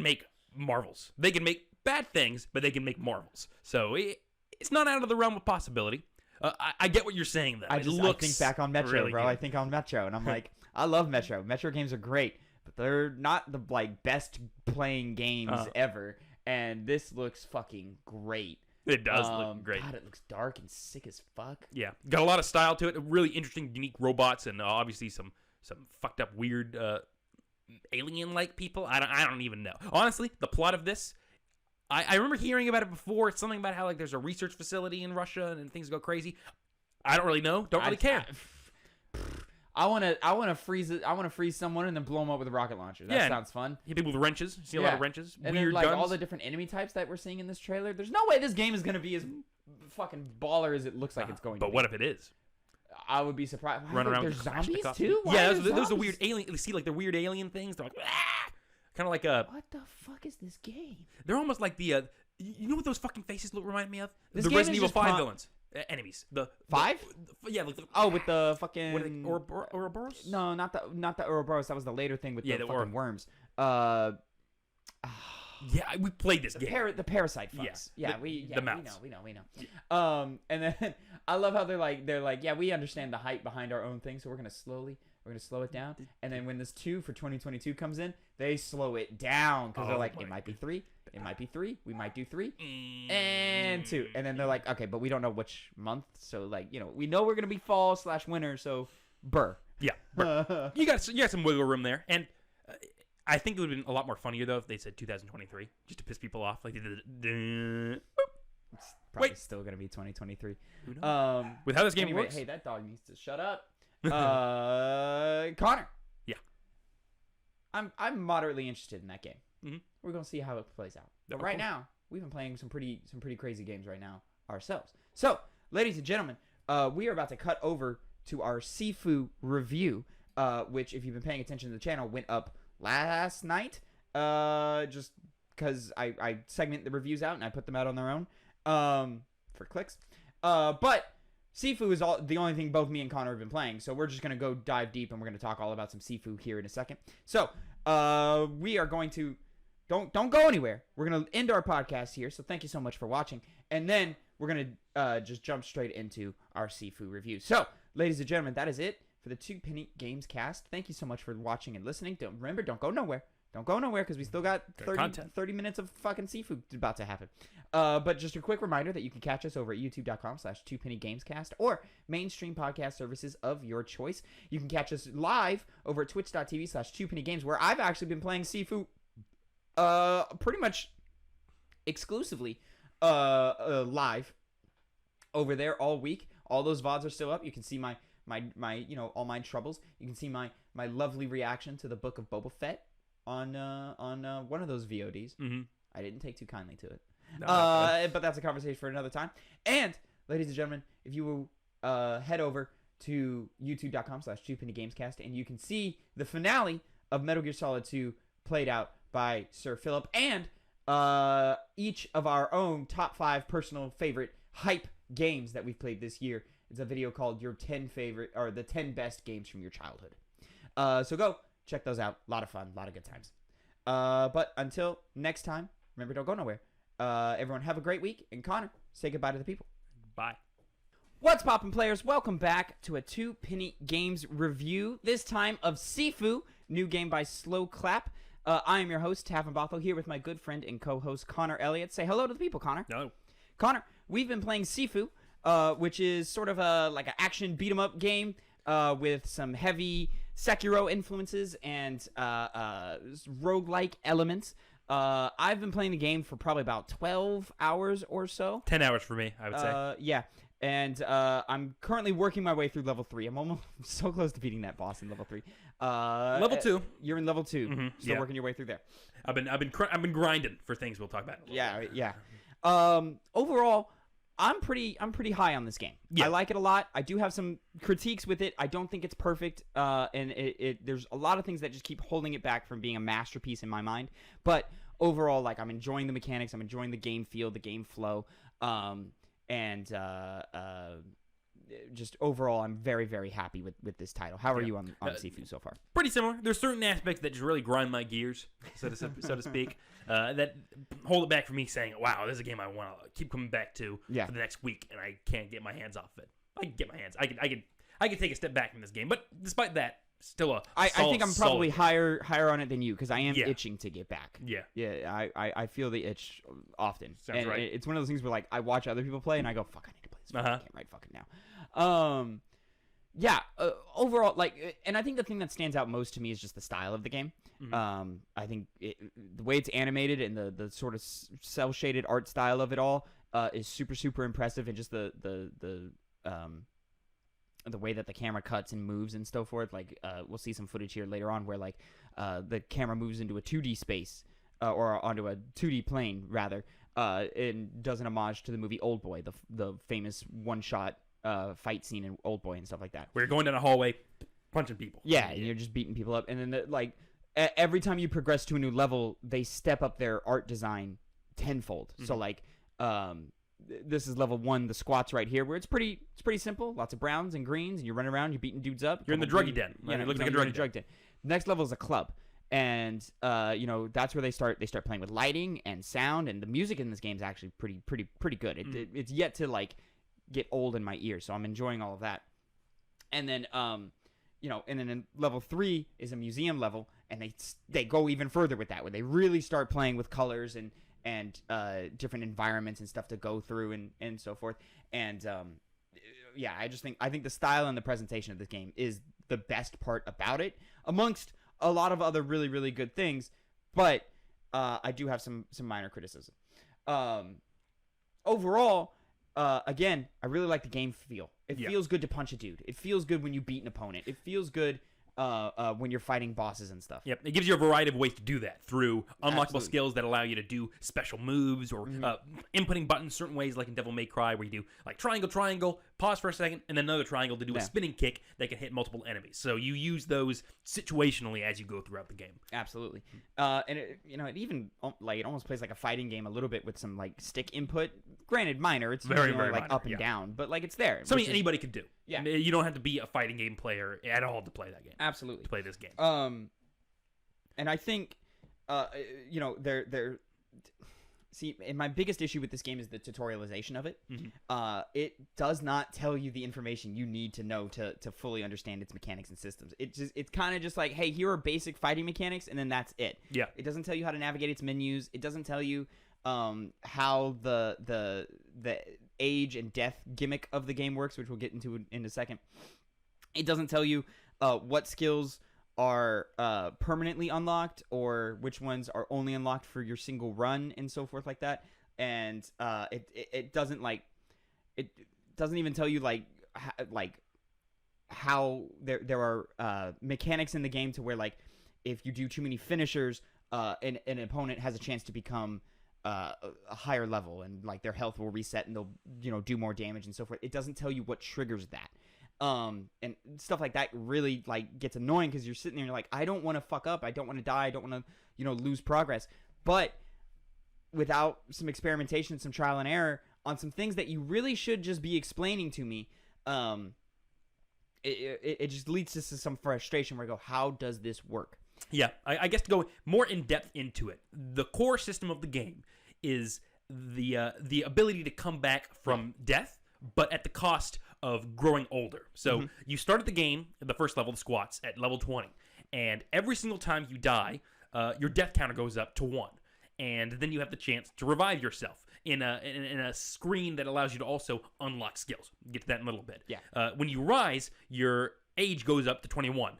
make marvels. They can make bad things, but they can make marvels. So it's not out of the realm of possibility. I get what you're saying, though. I think back on Metro, really bro. good. I think on Metro, and I'm like, I love Metro. Metro games are great, but they're not the best playing games ever. And this looks fucking great. It does look great. God, it looks dark and sick as fuck. Yeah, got a lot of style to it. Really interesting, unique robots, and obviously some fucked up, weird, alien-like people. I don't even know. Honestly, the plot of this. I remember hearing about it before. It's something about how like there's a research facility in Russia and things go crazy. I don't really know. Don't really care. I want to freeze it. I want to freeze someone and then blow them up with a rocket launcher. That sounds fun. Hit people with wrenches. See a lot of wrenches. And weird then, like guns. all the different enemy types that we're seeing in this trailer. There's no way this game is gonna be as fucking baller as it looks like it's going to be. But what if it is? I would be surprised. Run around There's with zombies Kalashnikov. too. Yeah, those are weird alien. You see, like the weird alien things. They're like, kind of like a. What the fuck is this game? They're almost like the. You know what those fucking faces remind me of? This the game Resident is Evil just 5 villains. Enemies. The 5? Yeah. Like With the fucking. What are they, Ouroboros? No, not the Ouroboros. That was the later thing with the fucking worms. Yeah, we played this game. The parasite fucks. The mouse. We know. And then I love how they're like, yeah, we understand the hype behind our own thing, so we're gonna slow it down. And then when this 2 for 2022 comes in, they slow it down because they're like, it might be 3. It might be 3. We might do 3 and 2. And then they're like, okay, but we don't know which month. So like, we know we're gonna be fall/winter. So Burr. Yeah, Burr. you got some wiggle room there, and I think it would have been a lot more funnier though if they said 2023 just to piss people off. Like, it's probably still gonna be 2023. With how this game works. Hey, that dog needs to shut up. Connor. Yeah. I'm moderately interested in that game. Mm-hmm. We're gonna see how it plays out. But right now, we've been playing some pretty crazy games right now ourselves. So, ladies and gentlemen, we are about to cut over to our Sifu review, which, if you've been paying attention to the channel, went up last night. Just because I segment the reviews out and I put them out on their own for clicks. But Sifu is the only thing both me and Connor have been playing, so we're just going to go dive deep and we're going to talk all about some Sifu here in a second. So, we are going to... Don't go anywhere. We're going to end our podcast here, so thank you so much for watching. And then we're going to just jump straight into our Sifu review. So, ladies and gentlemen, that is it for the Two Penny Gamescast. Thank you so much for watching and listening. Remember, don't go nowhere. Don't go nowhere because we still got 30 minutes of fucking Sifu about to happen. But just a quick reminder that you can catch us over at youtube.com/2pennygamescast or mainstream podcast services of your choice. You can catch us live over at twitch.tv/2pennygames, where I've actually been playing Sifu pretty much exclusively live over there all week. All those VODs are still up. You can see my all my troubles. You can see my lovely reaction to the Book of Boba Fett on one of those VODs. Mm-hmm. I didn't take too kindly to it. No, but that's a conversation for another time. And, ladies and gentlemen, if you will head over to youtube.com/2pennygamescast, and you can see the finale of Metal Gear Solid 2 played out by Sir Philip, and each of our own top 5 personal favorite hype games that we've played this year. It's a video called Your 10 Favorite, or the 10 Best Games from Your Childhood. So go check those out. A lot of fun, a lot of good times. But until next time, remember, don't go nowhere. Everyone have a great week. And Connor, say goodbye to the people. Bye. What's poppin', players? Welcome back to a Two Penny Games review. This time of Sifu, new game by Slow Clap. I am your host, Tavin Bothel, here with my good friend and co-host, Connor Elliott. Say hello to the people, Connor. No. Connor, we've been playing Sifu, which is sort of like an action beat-em-up game with some heavy Sekiro influences and roguelike elements. I've been playing the game for probably about 12 hours or so. 10 hours for me, I would say. Yeah. And I'm currently working my way through level 3. I'm almost so close to beating that boss in level 3. Level 2. You're in level 2. Mm-hmm. Still working your way through there. I've been grinding for things we'll talk about. Yeah. Overall, I'm pretty high on this game. Yeah. I like it a lot. I do have some critiques with it. I don't think it's perfect, and there's a lot of things that just keep holding it back from being a masterpiece in my mind. But overall, like, I'm enjoying the mechanics. I'm enjoying the game feel, the game flow. And just overall, I'm very, very happy with this title. How are you on Sifu so far? Pretty similar. There's certain aspects that just really grind my gears, so to speak, that hold it back from me saying, wow, this is a game I want to keep coming back to for the next week, and I can't get my hands off of it. I can get my hands. I can take a step back from this game, but despite that, still a I think I'm probably higher on it than you, because I am Yeah. itching to get back. Yeah. I feel the itch often. Sounds right. It's one of those things where, like, I watch other people play and I go, fuck, I need to play this. I can't right fucking now. Overall, like, and I think the thing that stands out most to me is just the style of the game. Mm-hmm. I think the way it's animated and the sort of cel shaded art style of it all is super, super impressive, and just the way that the camera cuts and moves and so forth. Like, we'll see some footage here later on where, like, the camera moves into a 2D space, or onto a 2D plane, rather, and does an homage to the movie Oldboy, the famous one-shot fight scene in Oldboy and stuff like that. Where you're going down a hallway, punching people. Yeah, and you're just beating people up. And then, every time you progress to a new level, they step up their art design tenfold. Mm-hmm. So, like, this is level 1, the squats right here, where it's pretty simple. Lots of browns and greens, and you're running around, you're beating dudes up. You're in the druggy den. Right? Yeah, It looks like a druggy den. The next level is a club, and that's where they start playing with lighting and sound, and the music in this game is actually pretty good. It's yet to, like, get old in my ears, so I'm enjoying all of that. And then and then in level 3 is a museum level, and they go even further with that, where they really start playing with colors and different environments and stuff to go through and so forth. And I think the style and the presentation of this game is the best part about it, amongst a lot of other really, really good things. But I do have some minor criticism. Overall, again, I really like the game feel. It feels good to punch a dude. It feels good when you beat an opponent. It feels good when you're fighting bosses and stuff. Yep, it gives you a variety of ways to do that through unlockable skills that allow you to do special moves, or inputting buttons certain ways, like in Devil May Cry, where you do, like, triangle, pause for a second, and then another triangle to do a spinning kick that can hit multiple enemies. So you use those situationally as you go throughout the game. Absolutely. And it even, like, it almost plays like a fighting game a little bit, with some, like, stick input. Granted, minor. It's very like minor, up and down, but, like, it's there. Something anybody could do. Yeah. You don't have to be a fighting game player at all to play that game. Absolutely. To play this game. And I think, and my biggest issue with this game is the tutorialization of it. Mm-hmm. It does not tell you the information you need to know to fully understand its mechanics and systems. It's kind of just like, hey, here are basic fighting mechanics, and then that's it. Yeah. It doesn't tell you how to navigate its menus. It doesn't tell you how the age and death gimmick of the game works, which we'll get into in a second. It doesn't tell you what skills are permanently unlocked, or which ones are only unlocked for your single run, and so forth like that. And it doesn't even tell you how there are mechanics in the game to where, like, if you do too many finishers, an opponent has a chance to become a higher level, and, like, their health will reset and they'll do more damage and so forth. It doesn't tell you what triggers that. And stuff like that really, like, gets annoying, because you're sitting there and you're like, I don't want to fuck up, I don't want to die, I don't want to lose progress. But without some experimentation and some trial and error on some things that you really should just be explaining to me, it just leads to some frustration where I go, how does this work? Yeah, I guess to go more in depth into it, the core system of the game is the ability to come back from death, but at the cost of growing older. So you start at the game, the first level, the squats, at level 20, and every single time you die, your death counter goes up to 1, and then you have the chance to revive yourself in a screen that allows you to also unlock skills. We'll get to that in a little bit. Yeah. When you rise, your age goes up to 21,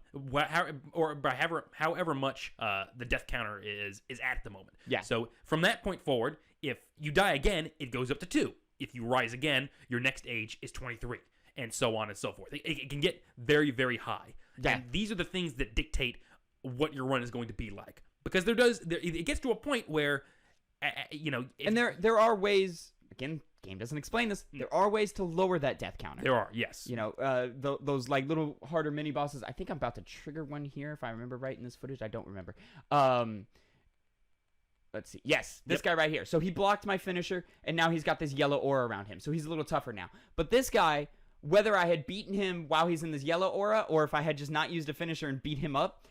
or by however much the death counter is at the moment. Yeah. So from that point forward, if you die again, it goes up to 2. if you rise again, your next age is 23, and so on and so forth. It can get very, very high. Yeah. And these are the things that dictate what your run is going to be like. Because it gets to a point where, and there are ways. Again, game doesn't explain this. There are ways to lower that death counter. There are, yes. Those like little harder mini bosses. I think I'm about to trigger one here if I remember right in this footage. I don't remember. Let's see. Yes, this guy right here. So he blocked my finisher, and now he's got this yellow aura around him. So he's a little tougher now. But this guy, whether I had beaten him while he's in this yellow aura, or if I had just not used a finisher and beat him up,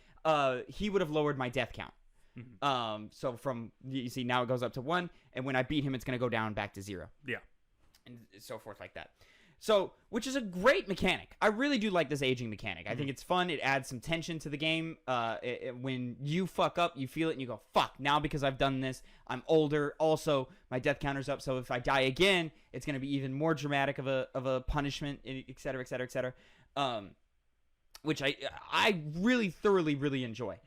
he would have lowered my death count. So from, you see, now it goes up to 1, and when I beat him, it's going to go down back to 0. Yeah. And so forth like that. So, which is a great mechanic. I really do like this aging mechanic. I think it's fun. It adds some tension to the game. When you fuck up, you feel it, and you go, fuck, now because I've done this, I'm older. Also, my death counter's up, so if I die again, it's going to be even more dramatic of a punishment, et cetera, et cetera, et cetera. Which I really thoroughly, really enjoy.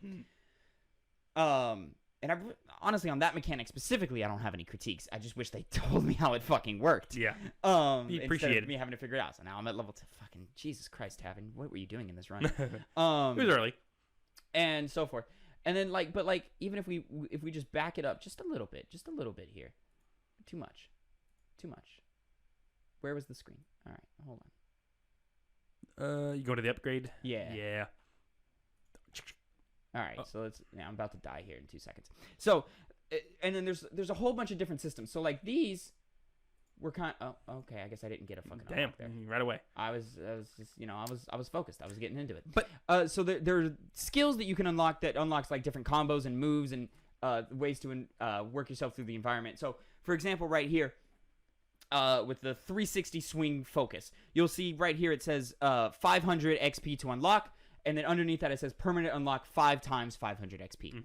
And honestly, on that mechanic specifically, I don't have any critiques. I just wish they told me how it fucking worked. Yeah. Instead appreciate of it. me having to figure it out. So now I'm at level 2. Fucking Jesus Christ, Tavin. What were you doing in this run? It was early. And so forth. And then even if we just back it up just a little bit here. Too much. Where was the screen? All right, hold on. You go to the upgrade? Yeah. Yeah. All right, so I'm about to die here in 2 seconds. So, and then there's a whole bunch of different systems. So like these were okay. I guess I didn't get a fucking damn there. Right away. I was just I was focused. I was getting into it. But so there are skills that you can unlock that unlocks like different combos and moves and ways to work yourself through the environment. So for example, right here. With the 360 swing focus, you'll see right here it says 500 XP to unlock. And then underneath that, it says permanent unlock 5 times 500 XP.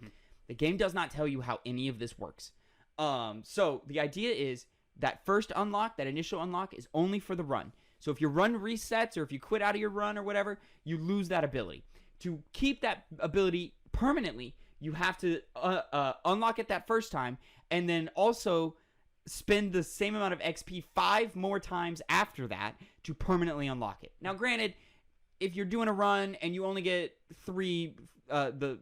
The game does not tell you how any of this works. So the idea is that first unlock, that initial unlock, is only for the run. So if your run resets or if you quit out of your run or whatever, you lose that ability. To keep that ability permanently, you have to unlock it that first time and then also spend the same amount of XP 5 more times after that to permanently unlock it. Now, granted, if you're doing a run and you only get 3,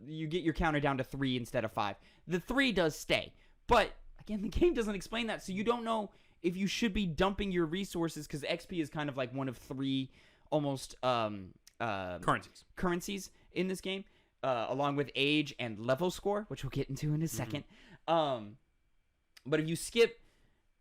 you get your counter down to 3 instead of 5. The 3 does stay, but again, the game doesn't explain that, so you don't know if you should be dumping your resources because XP is kind of like one of 3 almost currencies in this game, along with age and level score, which we'll get into in a second. But if you skip,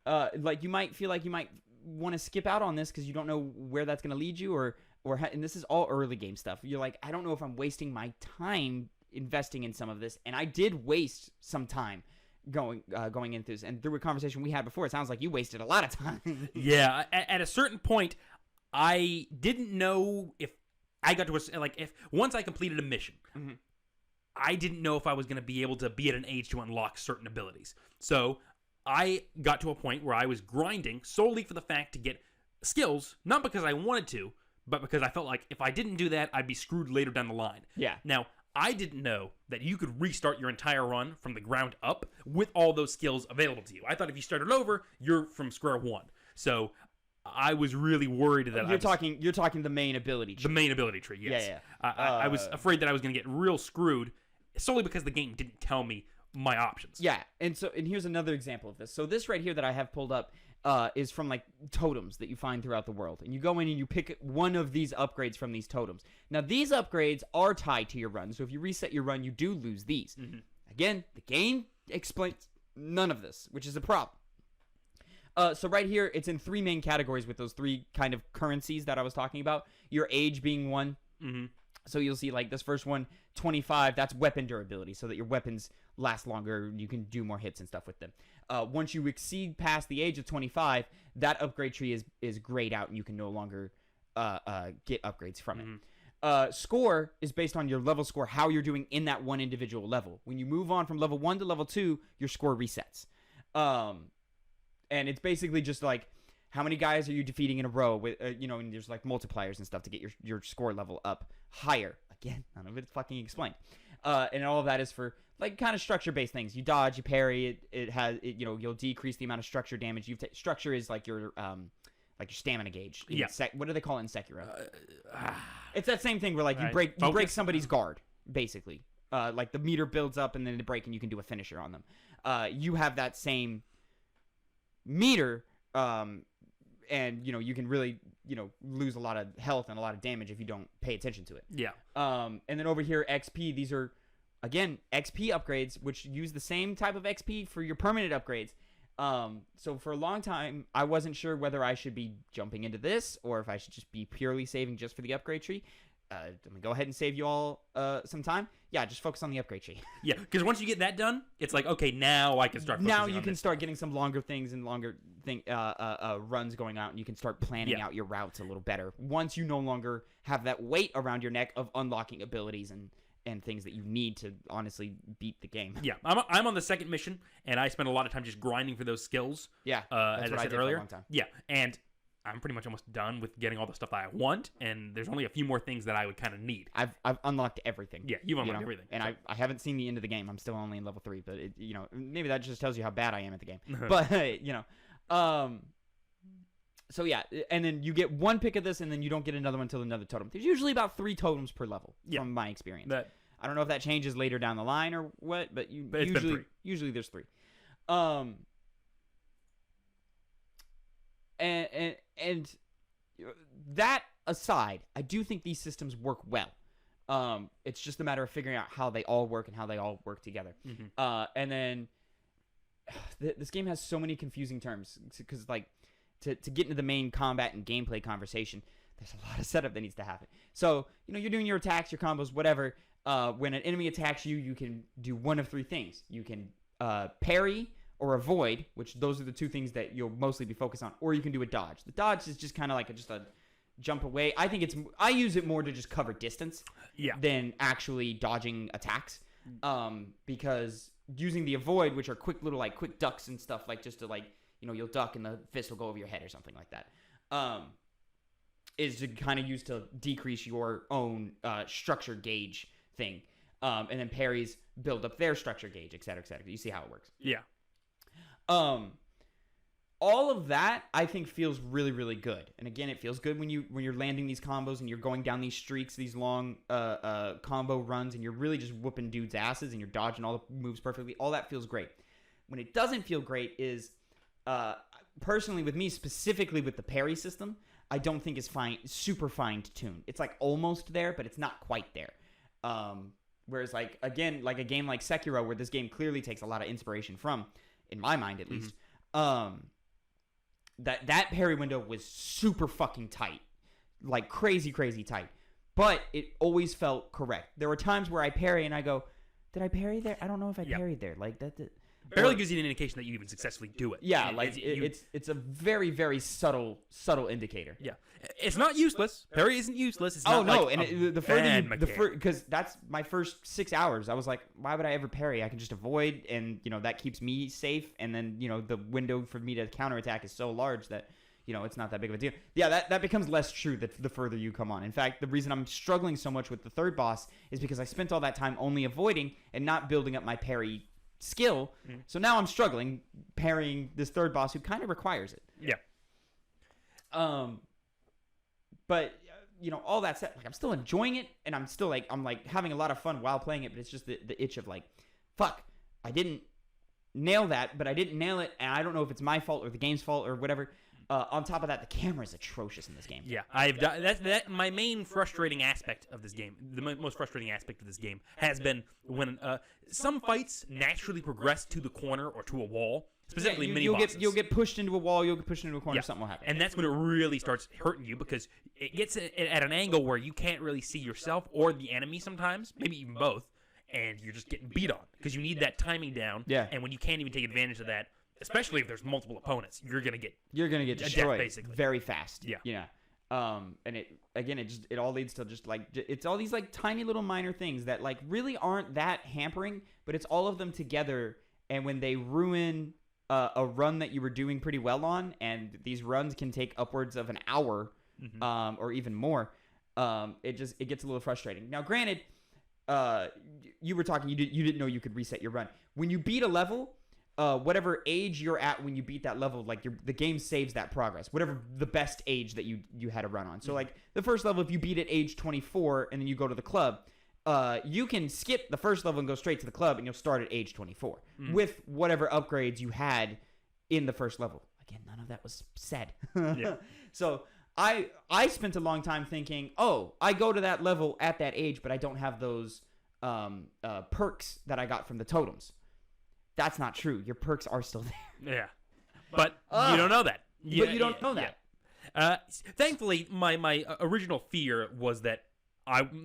you might feel like you might want to skip out on this because you don't know where that's going to lead you, and this is all early game stuff. You're like, I don't know if I'm wasting my time investing in some of this, and I did waste some time going into this. And through a conversation we had before, it sounds like you wasted a lot of time. Yeah, at a certain point, I didn't know if I got to if once I completed a mission, I didn't know if I was going to be able to be at an age to unlock certain abilities. So I got to a point where I was grinding solely for the fact to get skills, not because I wanted to, but because I felt like if I didn't do that, I'd be screwed later down the line. Yeah. Now, I didn't know that you could restart your entire run from the ground up with all those skills available to you. I thought if you started over, you're from square one. So I was really worried that you're talking the main ability tree. The main ability tree, yes. Yeah. I was afraid that I was going to get real screwed solely because the game didn't tell me my options. Yeah, and here's another example of this. So this right here that I have pulled up is from like totems that you find throughout the world. And you go in and you pick one of these upgrades from these totems. Now, these upgrades are tied to your run. So if you reset your run, you do lose these. Again, the game explains none of this, which is a problem. So right here, it's in 3 main categories with those 3 kind of currencies that I was talking about. Your age being one. So you'll see like this first one, 25, that's weapon durability, so that your weapons last longer, you can do more hits and stuff with them. Once you exceed past the age of 25, that upgrade tree is grayed out and you can no longer get upgrades from it. Score is based on your level score, how you're doing in that one individual level. When you move on from level 1 to level 2, your score resets. And it's basically just like how many guys are you defeating in a row with, and there's like multipliers and stuff to get your score level up higher. Again, none of it's fucking explained. And all of that is for like kind of structure-based things. You dodge, you parry. You'll decrease the amount of structure damage you've taken. Structure is like your stamina gauge. What do they call it in Sekiro? It's that same thing where like you break somebody's guard basically. Like the meter builds up and then they break and you can do a finisher on them. You have that same meter, and you can really lose a lot of health and a lot of damage if you don't pay attention to it. Yeah. And then over here, XP. These are again XP upgrades, which use the same type of XP for your permanent upgrades. So for a long time, I wasn't sure whether I should be jumping into this or if I should just be purely saving just for the upgrade tree. Let me go ahead and save you all some time. Yeah, just focus on the upgrade tree. Yeah, because once you get that done, it's like, okay, now I can start focusing Now you on can this. start getting some longer things and longer runs going out, and you can start planning out your routes a little better. Once you no longer have that weight around your neck of unlocking abilities and things that you need to honestly beat the game. Yeah, I'm on the second mission, and I spent a lot of time just grinding for those skills. Yeah, as I said did earlier. for a long time. Yeah, and I'm pretty much almost done with getting all the stuff that I want, and there's only a few more things that I would kind of need. I've unlocked everything. Yeah, you've unlocked everything. And I haven't seen the end of the game. I'm still only in level 3, but maybe that just tells you how bad I am at the game. But so yeah, and then you get one pick of this, and then you don't get another one until another totem. There's usually about 3 totems per level, from my experience. I don't know if that changes later down the line or what, but usually there's 3. And that aside, I do think these systems work well. It's just a matter of figuring out how they all work and how they all work together. Mm-hmm. And then this game has so many confusing terms because, like, to get into the main combat and gameplay conversation, there's a lot of setup that needs to happen. So, you're doing your attacks, your combos, whatever. When an enemy attacks you, you can do one of 3 things. You can parry or avoid, which those are the 2 things that you'll mostly be focused on, or you can do a dodge. The dodge is just kind of like just a jump away. I use it more to just cover distance than actually dodging attacks, because using the avoid, which are quick little like quick ducks and stuff, like just to like you'll duck and the fist will go over your head or something like that, is to kind of use to decrease your own structure gauge thing, and then parries build up their structure gauge, etc., etc. You see how it works? Yeah. All of that I think feels really, really good. And again, it feels good when you're landing these combos and you're going down these streaks, these long combo runs, and you're really just whooping dudes' asses and you're dodging all the moves perfectly. All that feels great. When it doesn't feel great is, personally with me, specifically with the parry system, I don't think is super fine-tuned. It's like almost there, but it's not quite there. Whereas like a game like Sekiro, where this game clearly takes a lot of inspiration from, in my mind at least, that parry window was super fucking tight, like crazy tight, but it always felt correct. There were times where I parry and I go, did I parry there? I don't know if I parried there. Like that. Barely gives you an indication that you even successfully do it. Yeah, it's a very, very subtle indicator. Yeah, it's not useless. Parry isn't useless. It's not the further because that's my first 6 hours. I was like, why would I ever parry? I can just avoid, and that keeps me safe. And then the window for me to counterattack is so large that it's not that big of a deal. Yeah, that becomes less true the further you come on. In fact, the reason I'm struggling so much with the third boss is because I spent all that time only avoiding and not building up my parry skill. So now I'm struggling parrying this third boss who kind of requires it. Yeah. But all that said, like, I'm still enjoying it, and I'm still I'm having a lot of fun while playing it, but it's just the itch of like, fuck, I didn't nail that, but I didn't nail it, and I don't know if it's my fault or the game's fault or whatever. On top of that, the camera is atrocious in this game. Yeah, that's my main frustrating aspect of this game. The most frustrating aspect of this game has been when some fights naturally progress to the corner or to a wall. Specifically, mini bosses. You'll get pushed into a wall. You'll get pushed into a corner. Something will happen, and that's when it really starts hurting you because it gets at an angle where you can't really see yourself or the enemy sometimes, maybe even both, and you're just getting beat on because you need that timing down. Yeah. And when you can't even take advantage of that, especially if there's multiple opponents, you're gonna get destroyed basically very fast. Yeah. And it all leads to just like it's all these like tiny little minor things that like really aren't that hampering, but it's all of them together. And when they ruin a run that you were doing pretty well on, and these runs can take upwards of an hour, or even more, it gets a little frustrating. Now, granted, you were talking, you didn't know you could reset your run. When you beat a level, whatever age you're at when you beat that level, like the game saves that progress, whatever the best age that you had a run on. So like the first level, if you beat at age 24 and then you go to the club, you can skip the first level and go straight to the club, and you'll start at age 24 with whatever upgrades you had in the first level. Again, none of that was said. Yeah. So I spent a long time thinking, oh, I go to that level at that age, but I don't have those perks that I got from the totems. That's not true. Your perks are still there. Yeah. But you don't know that. But you don't know that. Yeah. Thankfully, my original fear was that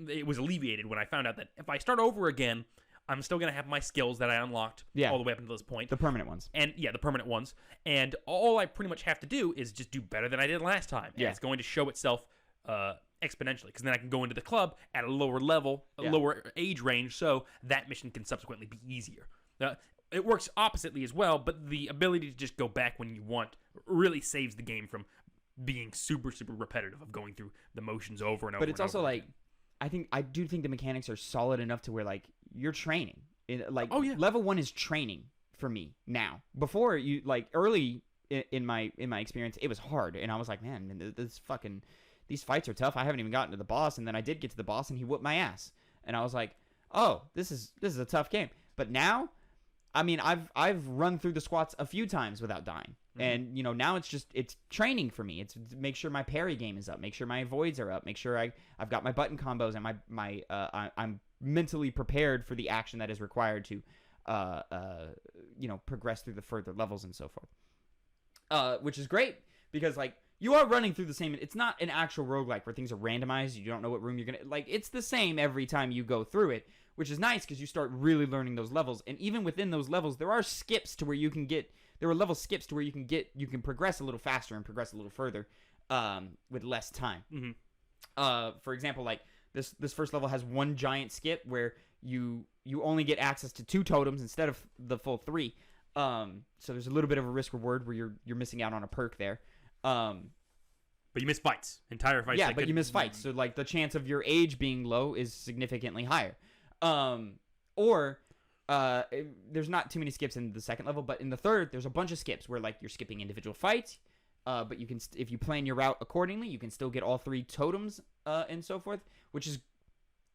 it was alleviated when I found out that if I start over again, I'm still going to have my skills that I unlocked all the way up until this point. The permanent ones. And the permanent ones. And all I pretty much have to do is just do better than I did last time. And it's going to show itself exponentially, because then I can go into the club at a lower level, a lower age range, so that mission can subsequently be easier. It works oppositely as well, but the ability to just go back when you want really saves the game from being super, super repetitive of going through the motions over and over. But it's also like, I do think the mechanics are solid enough to where like you're training. Level 1 is training for me now. Before, you like early in my experience, it was hard, and I was like, man, these fights are tough. I haven't even gotten to the boss, and then I did get to the boss, and he whooped my ass, and I was like, oh, this is a tough game. But now, I mean, I've run through the squats a few times without dying. And, now it's training for me. It's make sure my parry game is up, make sure my avoids are up, make sure I've got my button combos, and I'm mentally prepared for the action that is required to, progress through the further levels and so forth. Which is great, because, like, you are running through the same. It's not an actual roguelike where things are randomized. You don't know what room you're going to, like, it's the same every time you go through it, which is nice because you start really learning those levels. And even within those levels, there are skips to where you can get, there are level skips to where you can progress a little faster and progress a little further with less time. For example, like this first level has one giant skip where you only get access to 2 totems instead of the full 3. So there's a little bit of a risk reward where you're missing out on a perk there. But you miss fights, entire fights. Yeah, but you miss fights. So like the chance of your age being low is significantly higher. There's not too many skips in the second level, but in the third, there's a bunch of skips where like you're skipping individual fights. But you can, if you plan your route accordingly, you can still get all 3 totems and so forth, which is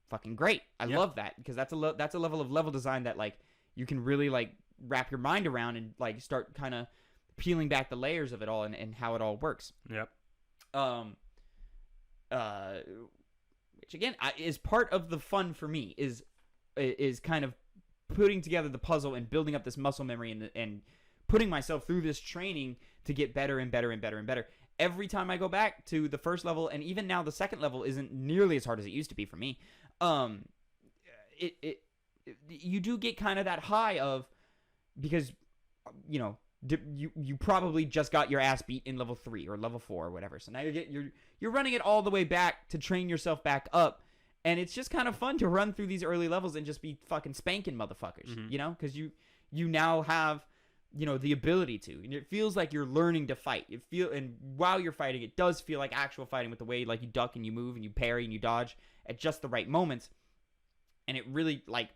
fucking great. I love that, because that's a level of level design that like you can really like wrap your mind around and like start kind of peeling back the layers of it all and how it all works. Yep. Which again is part of the fun for me is kind of putting together the puzzle and building up this muscle memory and putting myself through this training to get better and better and better and better. Every time I go back to the first level, and even now the second level isn't nearly as hard as it used to be for me. You do get kind of that high of, because you probably just got your ass beat in level 3 or level 4 or whatever. So now you're running it all the way back to train yourself back up, and it's just kind of fun to run through these early levels and just be fucking spanking motherfuckers, because you now have the ability to, and it feels like you're learning to fight. And while you're fighting, it does feel like actual fighting, with the way like you duck and you move and you parry and you dodge at just the right moments, and it really like.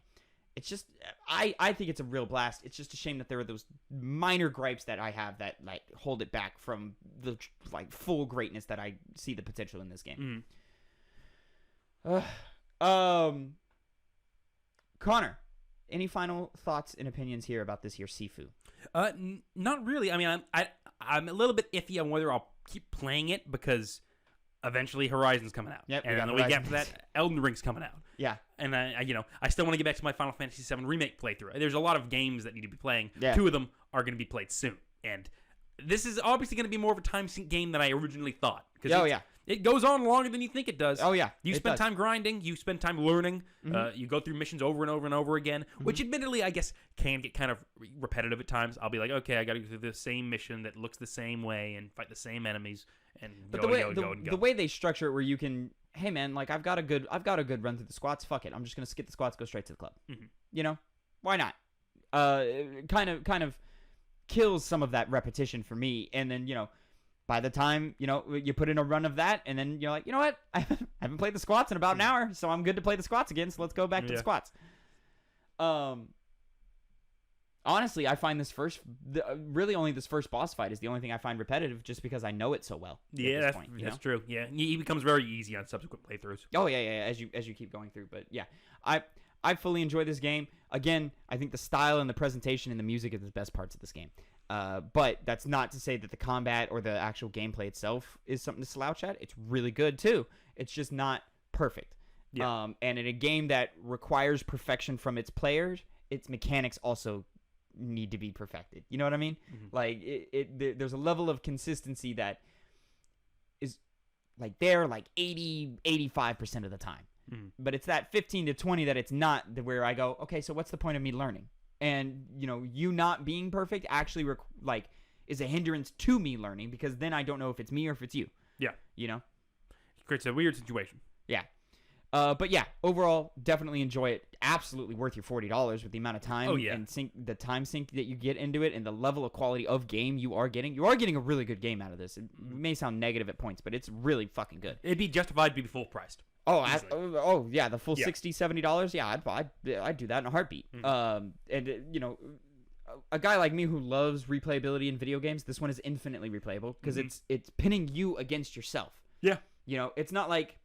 It's just, I think it's a real blast. It's just a shame that there are those minor gripes that I have that like hold it back from the like full greatness that I see the potential in this game. Connor, any final thoughts and opinions here about this here Sifu? Not really. I mean, I'm a little bit iffy on whether I'll keep playing it, because eventually Horizon's coming out. Yep, and the week after that, Elden Ring's coming out. Yeah. And I still want to get back to my Final Fantasy VII Remake playthrough. There's a lot of games that need to be playing. Yeah. 2 of them are going to be played soon. And this is obviously going to be more of a time sink game than I originally thought. It goes on longer than you think it does. Oh, yeah. You spend time grinding. You spend time learning. You go through missions over and over and over again, which admittedly, I guess, can get kind of repetitive at times. I'll be like, okay, I got to go through the same mission that looks the same way and fight the same enemies and go. The way they structure it, where you can, hey man, like I've got a good run through the squats. Fuck it, I'm just gonna skip the squats, go straight to the club. Why not? Kind of kills some of that repetition for me. And then, by the time, you put in a run of that, and then you're like, you know what? I haven't played the squats in about an hour, so I'm good to play the squats again, so let's go back to the squats. Honestly, I find really only this first boss fight is the only thing I find repetitive, just because I know it so well. Yeah, that's true. Yeah, he becomes very easy on subsequent playthroughs. Oh yeah. As you keep going through, but yeah, I fully enjoy this game. Again, I think the style and the presentation and the music are the best parts of this game. But that's not to say that the combat or the actual gameplay itself is something to slouch at. It's really good too. It's just not perfect. Yeah. And in a game that requires perfection from its players, its mechanics also need to be perfected. You know what I mean? Mm-hmm. Like there's a level of consistency that is like there like 85% of the time. Mm-hmm. But it's that 15 to 20 that it's not, where I go, okay, so what's the point of me learning? And you not being perfect actually is a hindrance to me learning, because then I don't know if it's me or if it's you. Yeah. It creates a weird situation. Yeah. But yeah, overall, definitely enjoy it. Absolutely worth your $40 with the amount of time and the time sink that you get into it, and the level of quality of game you are getting. You are getting a really good game out of this. It may sound negative at points, but it's really fucking good. It'd be justified to be full priced. Oh, yeah, the full $60, $70. Yeah, I'd do that in a heartbeat. Mm-hmm. A guy like me who loves replayability in video games, this one is infinitely replayable, because it's pinning you against yourself. Yeah. It's not like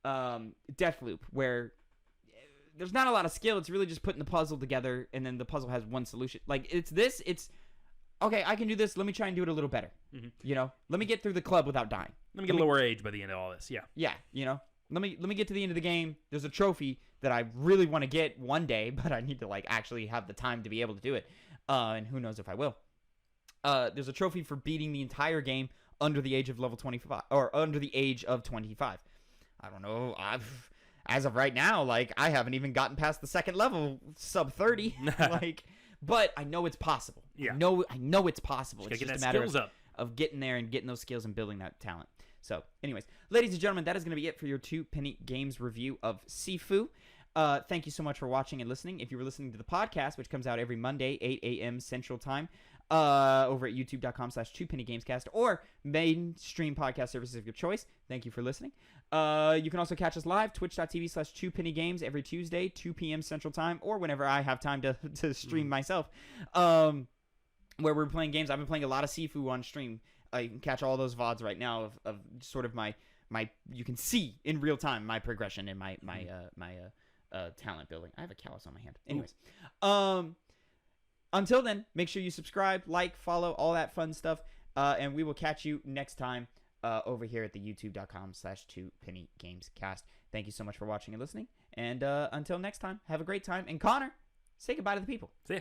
Deathloop, where there's not a lot of skill. It's really just putting the puzzle together, and then the puzzle has one solution. Like, it's okay, I can do this. Let me try and do it a little better. Mm-hmm. Let me get through the club without dying. Let me get a lower age by the end of all this. Yeah. Yeah, Let me get to the end of the game. There's a trophy that I really want to get one day, but I need to actually have the time to be able to do it. And who knows if I will. There's a trophy for beating the entire game under the age of level 25, or under the age of 25. I don't know. As of right now, I haven't even gotten past the second level, sub 30. But I know it's possible. Yeah. I know it's possible. It's just a matter of getting there and getting those skills and building that talent. So, anyways, ladies and gentlemen, that is going to be it for your 2 Penny Games review of Sifu. Thank you so much for watching and listening. If you were listening to the podcast, which comes out every Monday, 8 a.m. Central Time, over at youtube.com/2pennygamescast, or mainstream podcast services of your choice, thank you for listening. You can also catch us live, twitch.tv/2pennygames, every Tuesday, 2 p.m. Central Time, or whenever I have time to stream myself, where we're playing games. I've been playing a lot of Sifu on stream. You can catch all those VODs right now of sort of my you can see in real time my progression and my talent building. I have a callus on my hand. Anyways, until then, make sure you subscribe, like, follow, all that fun stuff, and we will catch you next time over here at the youtube.com/2pennygamescast. Thank you so much for watching and listening, and until next time, have a great time. And Connor, say goodbye to the people. See ya.